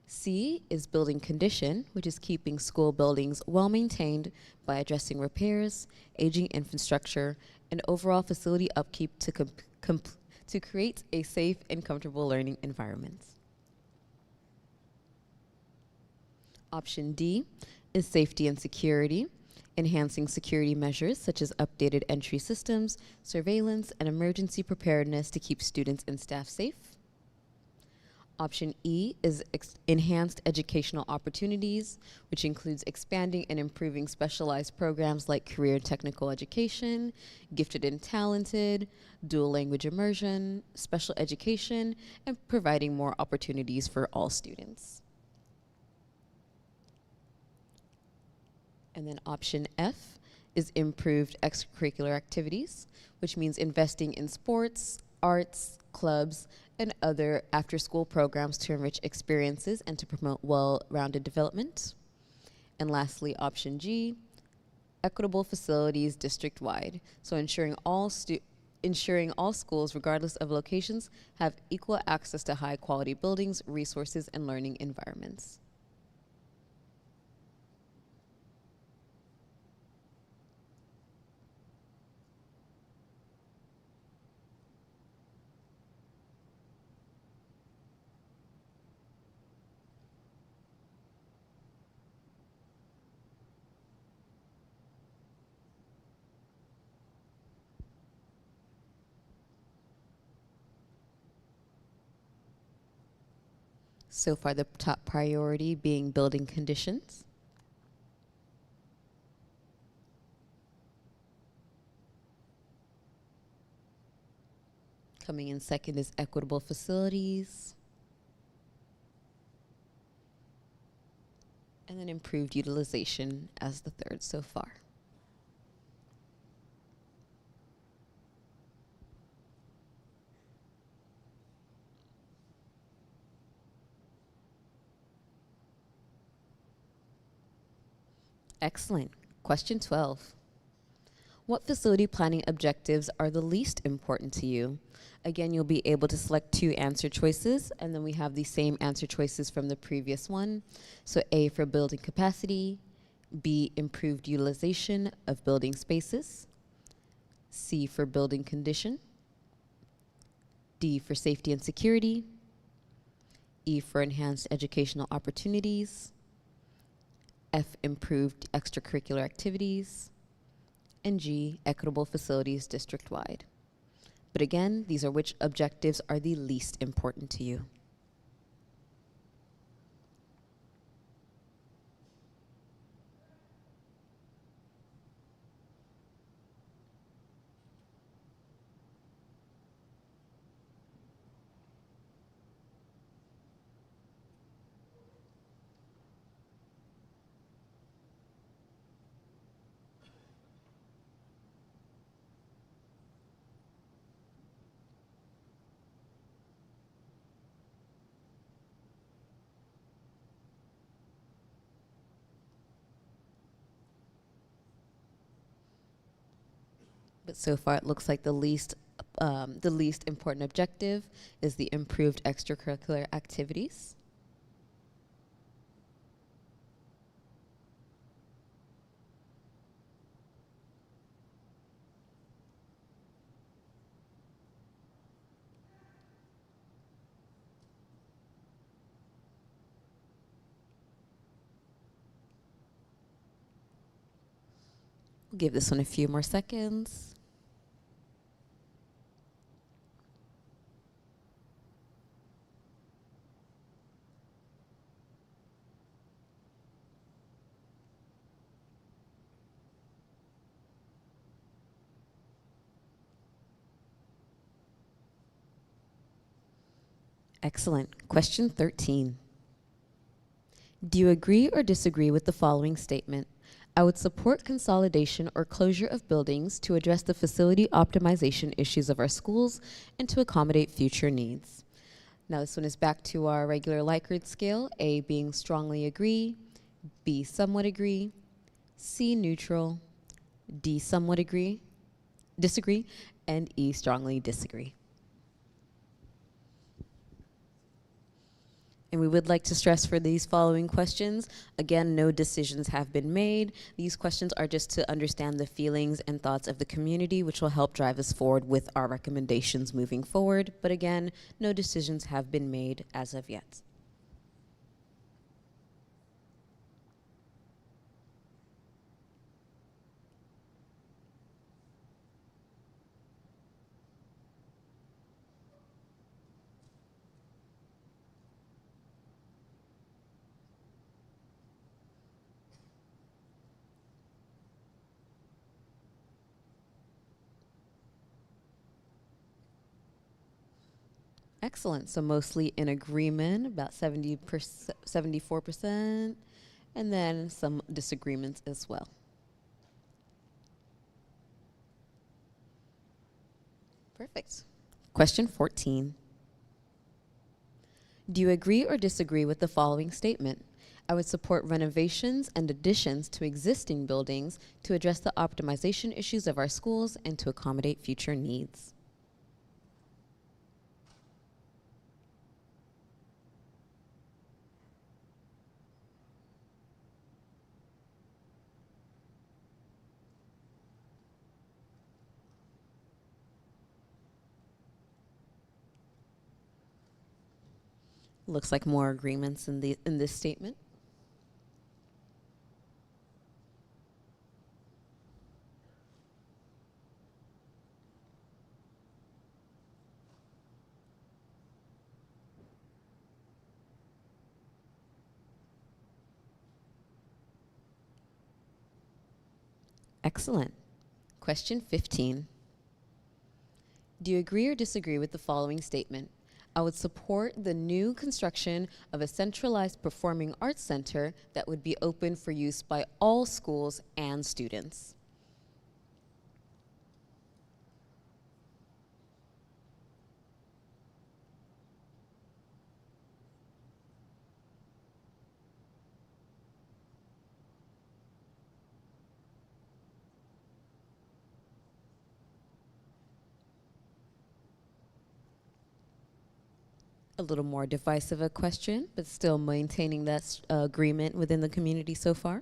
C is building condition, which is keeping school buildings well maintained by addressing repairs, aging infrastructure, and overall facility upkeep to create a safe and comfortable learning environment. Option D is safety and security, enhancing security measures such as updated entry systems, surveillance, and emergency preparedness to keep students and staff safe. Option E is enhanced educational opportunities, which includes expanding and improving specialized programs like career and technical education, gifted and talented, dual language immersion, special education, and providing more opportunities for all students. And then option F is improved extracurricular activities, which means investing in sports, arts, clubs, and other after-school programs to enrich experiences and to promote well-rounded development. And lastly, option G, equitable facilities district-wide. So ensuring all schools, regardless of locations, have equal access to high-quality buildings, resources, and learning environments. So far, the top priority being building conditions. Coming in second is equitable facilities. And then improved utilization as the third so far. Excellent. Question 12. What facility planning objectives are the least important to you? Again, you'll be able to select 2 answer choices, and then we have the same answer choices from the previous one. So A for building capacity, B, improved utilization of building spaces, C for building condition, D for safety and security, E for enhanced educational opportunities, F, improved extracurricular activities, and G, equitable facilities district-wide. But again, these are which objectives are the least important to you. But so far, it looks like the least important objective is the improved extracurricular activities. We'll give this one a few more seconds. Excellent. Question 13. Do you agree or disagree with the following statement? I would support consolidation or closure of buildings to address the facility optimization issues of our schools and to accommodate future needs. Now this one is back to our regular Likert scale, A being strongly agree, B somewhat agree, C neutral, D somewhat disagree, and E strongly disagree. And we would like to stress for these following questions, again, no decisions have been made. These questions are just to understand the feelings and thoughts of the community, which will help drive us forward with our recommendations moving forward. But again, no decisions have been made as of yet. Excellent. So mostly in agreement, about 74%, and then some disagreements as well. Perfect. Question 14. Do you agree or disagree with the following statement? I would support renovations and additions to existing buildings to address the optimization issues of our schools and to accommodate future needs. Looks like more agreements in this statement. Excellent. Question 15. Do you agree or disagree with the following statement? I would support the new construction of a centralized performing arts center that would be open for use by all schools and students. A little more divisive a question, but still maintaining that agreement within the community so far.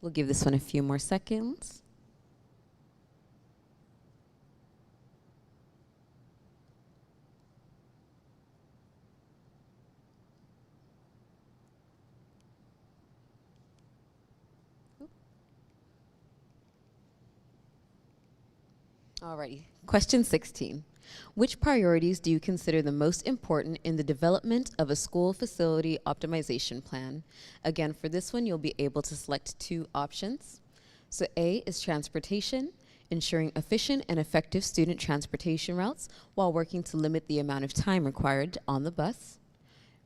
We'll give this one a few more seconds. Alrighty, question 16. Which priorities do you consider the most important in the development of a school facility optimization plan? Again, for this one, you'll be able to select two options. So A is transportation, ensuring efficient and effective student transportation routes while working to limit the amount of time required on the bus.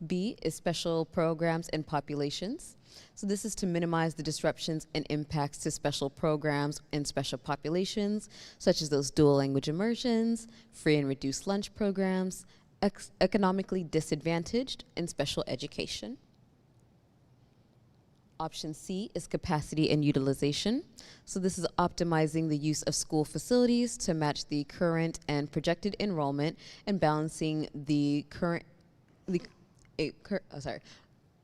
B is special programs and populations. So this is to minimize the disruptions and impacts to special programs and special populations, such as those dual language immersions, free and reduced lunch programs, economically disadvantaged, and special education. Option C is capacity and utilization. So this is optimizing the use of school facilities to match the current and projected enrollment and balancing the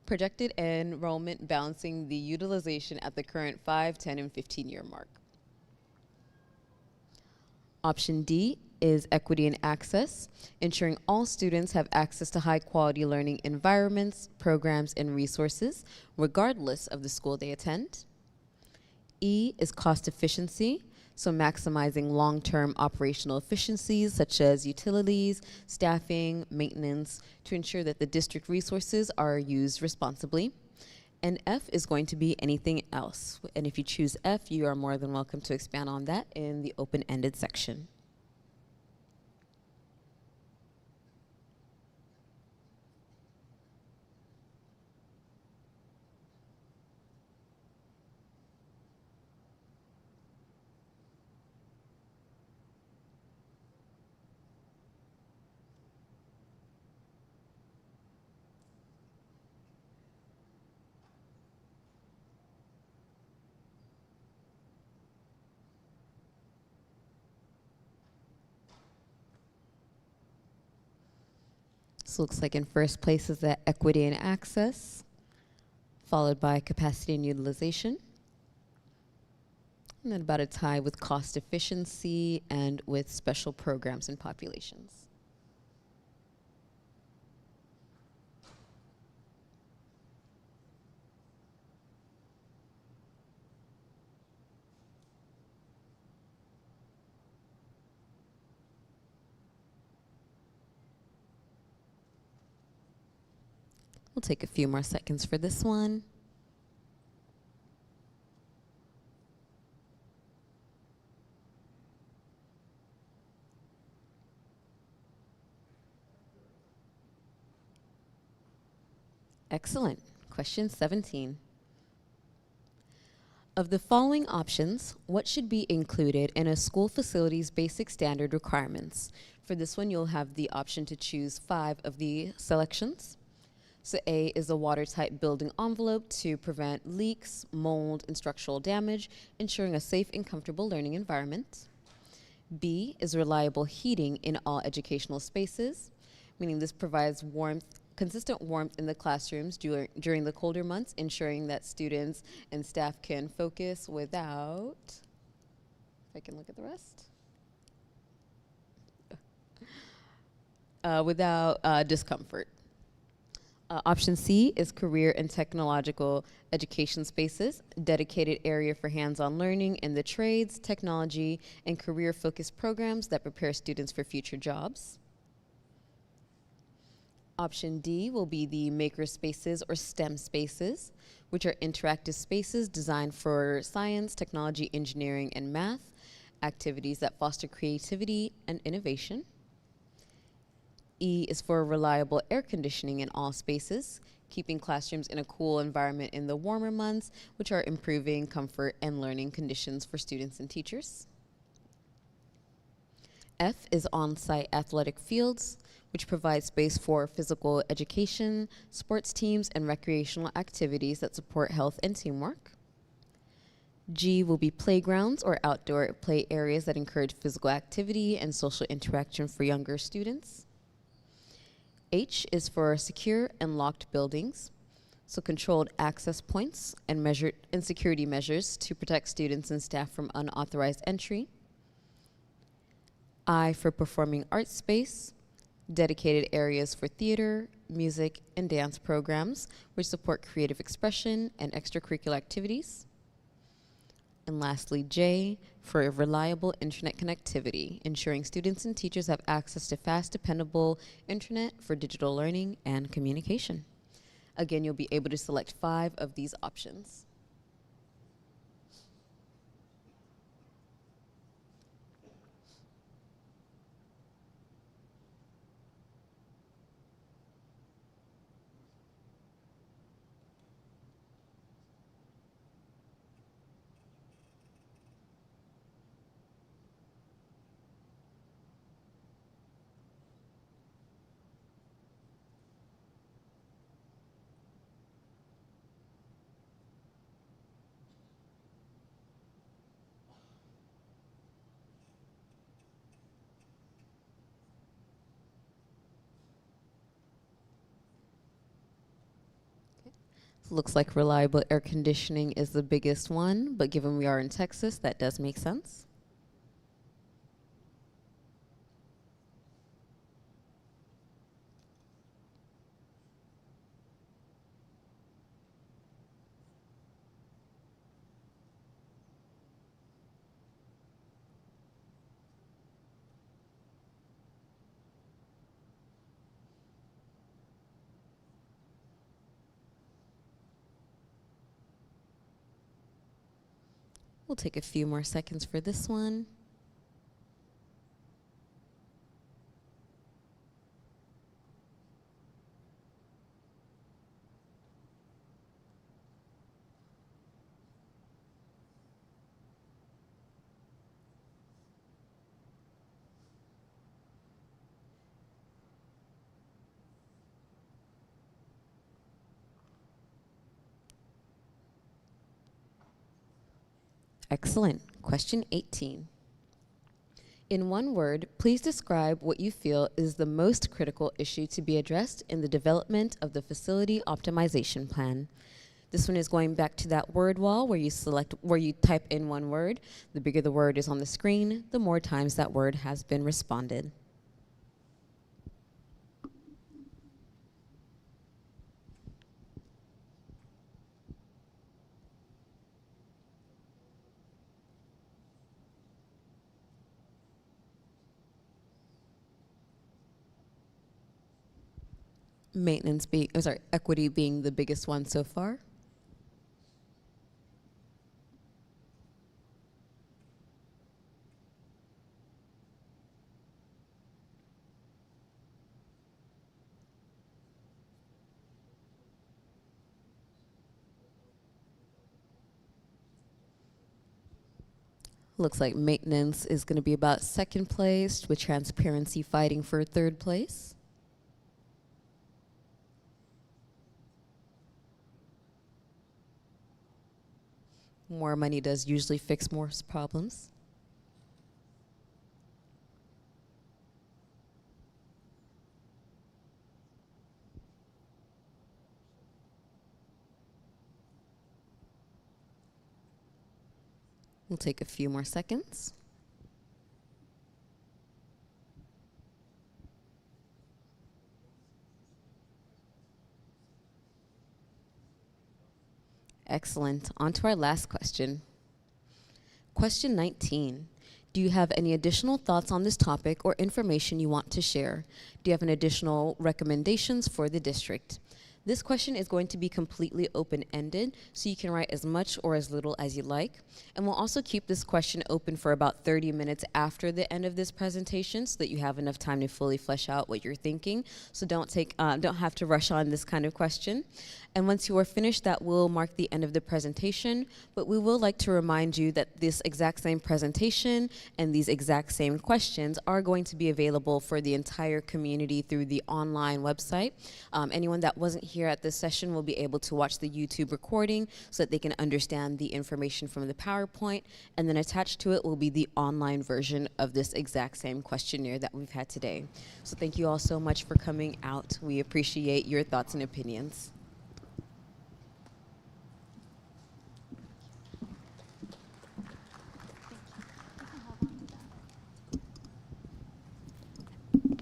projected enrollment, balancing the utilization at the current 5, 10, and 15-year mark. Option D is equity and access, ensuring all students have access to high-quality learning environments, programs, and resources, regardless of the school they attend. E is cost efficiency, so maximizing long-term operational efficiencies such as utilities, staffing, maintenance, to ensure that the district resources are used responsibly. And F is going to be anything else. And if you choose F, you are more than welcome to expand on that in the open-ended section. So it looks like in first place is that equity and access, followed by capacity and utilization. And then about a tie with cost efficiency and with special programs and populations. We'll take a few more seconds for this one. Excellent. Question 17. Of the following options, what should be included in a school facility's basic standard requirements? For this one, you'll have the option to choose 5 of the selections. So A is a watertight building envelope to prevent leaks, mold, and structural damage, ensuring a safe and comfortable learning environment. B is reliable heating in all educational spaces, meaning this provides consistent warmth in the classrooms during the colder months, ensuring that students and staff can focus without, if I can look at the rest, without discomfort. Option C is career and technological education spaces, dedicated area for hands-on learning in the trades, technology, and career-focused programs that prepare students for future jobs. Option D will be the maker spaces or STEM spaces, which are interactive spaces designed for science, technology, engineering, and math, activities that foster creativity and innovation. E is for reliable air conditioning in all spaces, keeping classrooms in a cool environment in the warmer months, which are improving comfort and learning conditions for students and teachers. F is on-site athletic fields, which provide space for physical education, sports teams, and recreational activities that support health and teamwork. G will be playgrounds or outdoor play areas that encourage physical activity and social interaction for younger students. H is for secure and locked buildings, so controlled access points and security measures to protect students and staff from unauthorized entry. I for performing arts space, dedicated areas for theater, music, and dance programs, which support creative expression and extracurricular activities. And lastly, J, for reliable internet connectivity, ensuring students and teachers have access to fast, dependable internet for digital learning and communication. Again, you'll be able to select 5 of these options. Looks like reliable air conditioning is the biggest one, but given we are in Texas, that does make sense. We'll take a few more seconds for this one. Excellent. Question 18. In one word, please describe what you feel is the most critical issue to be addressed in the development of the facility optimization plan. This one is going back to that word wall where you type in one word. The bigger the word is on the screen, the more times that word has been responded. Equity being the biggest one so far. Looks like maintenance is going to be about second place, with transparency fighting for third place. More money does usually fix more problems. We'll take a few more seconds. Excellent. On to our last question. Question 19. Do you have any additional thoughts on this topic or information you want to share? Do you have any additional recommendations for the district? This question is going to be completely open-ended, so you can write as much or as little as you like. And we'll also keep this question open for about 30 minutes after the end of this presentation so that you have enough time to fully flesh out what you're thinking. So don't have to rush on this kind of question. And once you are finished, that will mark the end of the presentation. But we will like to remind you that this exact same presentation and these exact same questions are going to be available for the entire community through the online website. Anyone that wasn't here at this session will be able to watch the YouTube recording so that they can understand the information from the PowerPoint, and then attached to it will be the online version of this exact same questionnaire that we've had today. So thank you all so much for coming out. We appreciate your thoughts and opinions.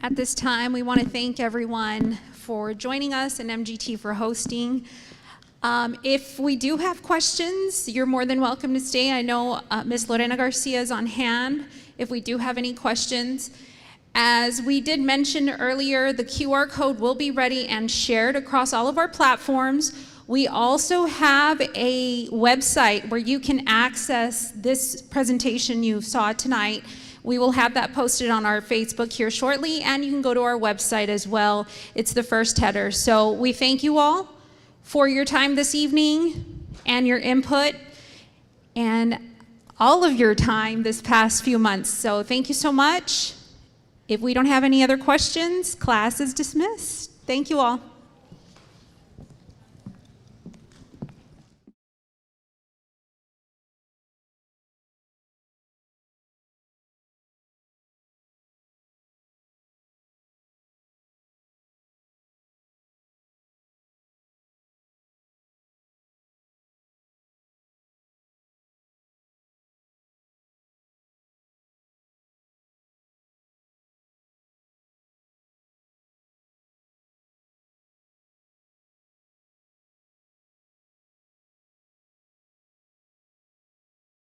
At this time, we want to thank everyone for joining us and MGT for hosting. If we do have questions, you're more than welcome to stay. I know Ms. Lorena Garcia is on hand if we do have any questions. As we did mention earlier, the QR code will be ready and shared across all of our platforms. We also have a website where you can access this presentation you saw tonight. We will have that posted on our Facebook here shortly, and you can go to our website as well. It's the first header. So we thank you all for your time this evening and your input and all of your time this past few months. So thank you so much. If we don't have any other questions, class is dismissed. Thank you all.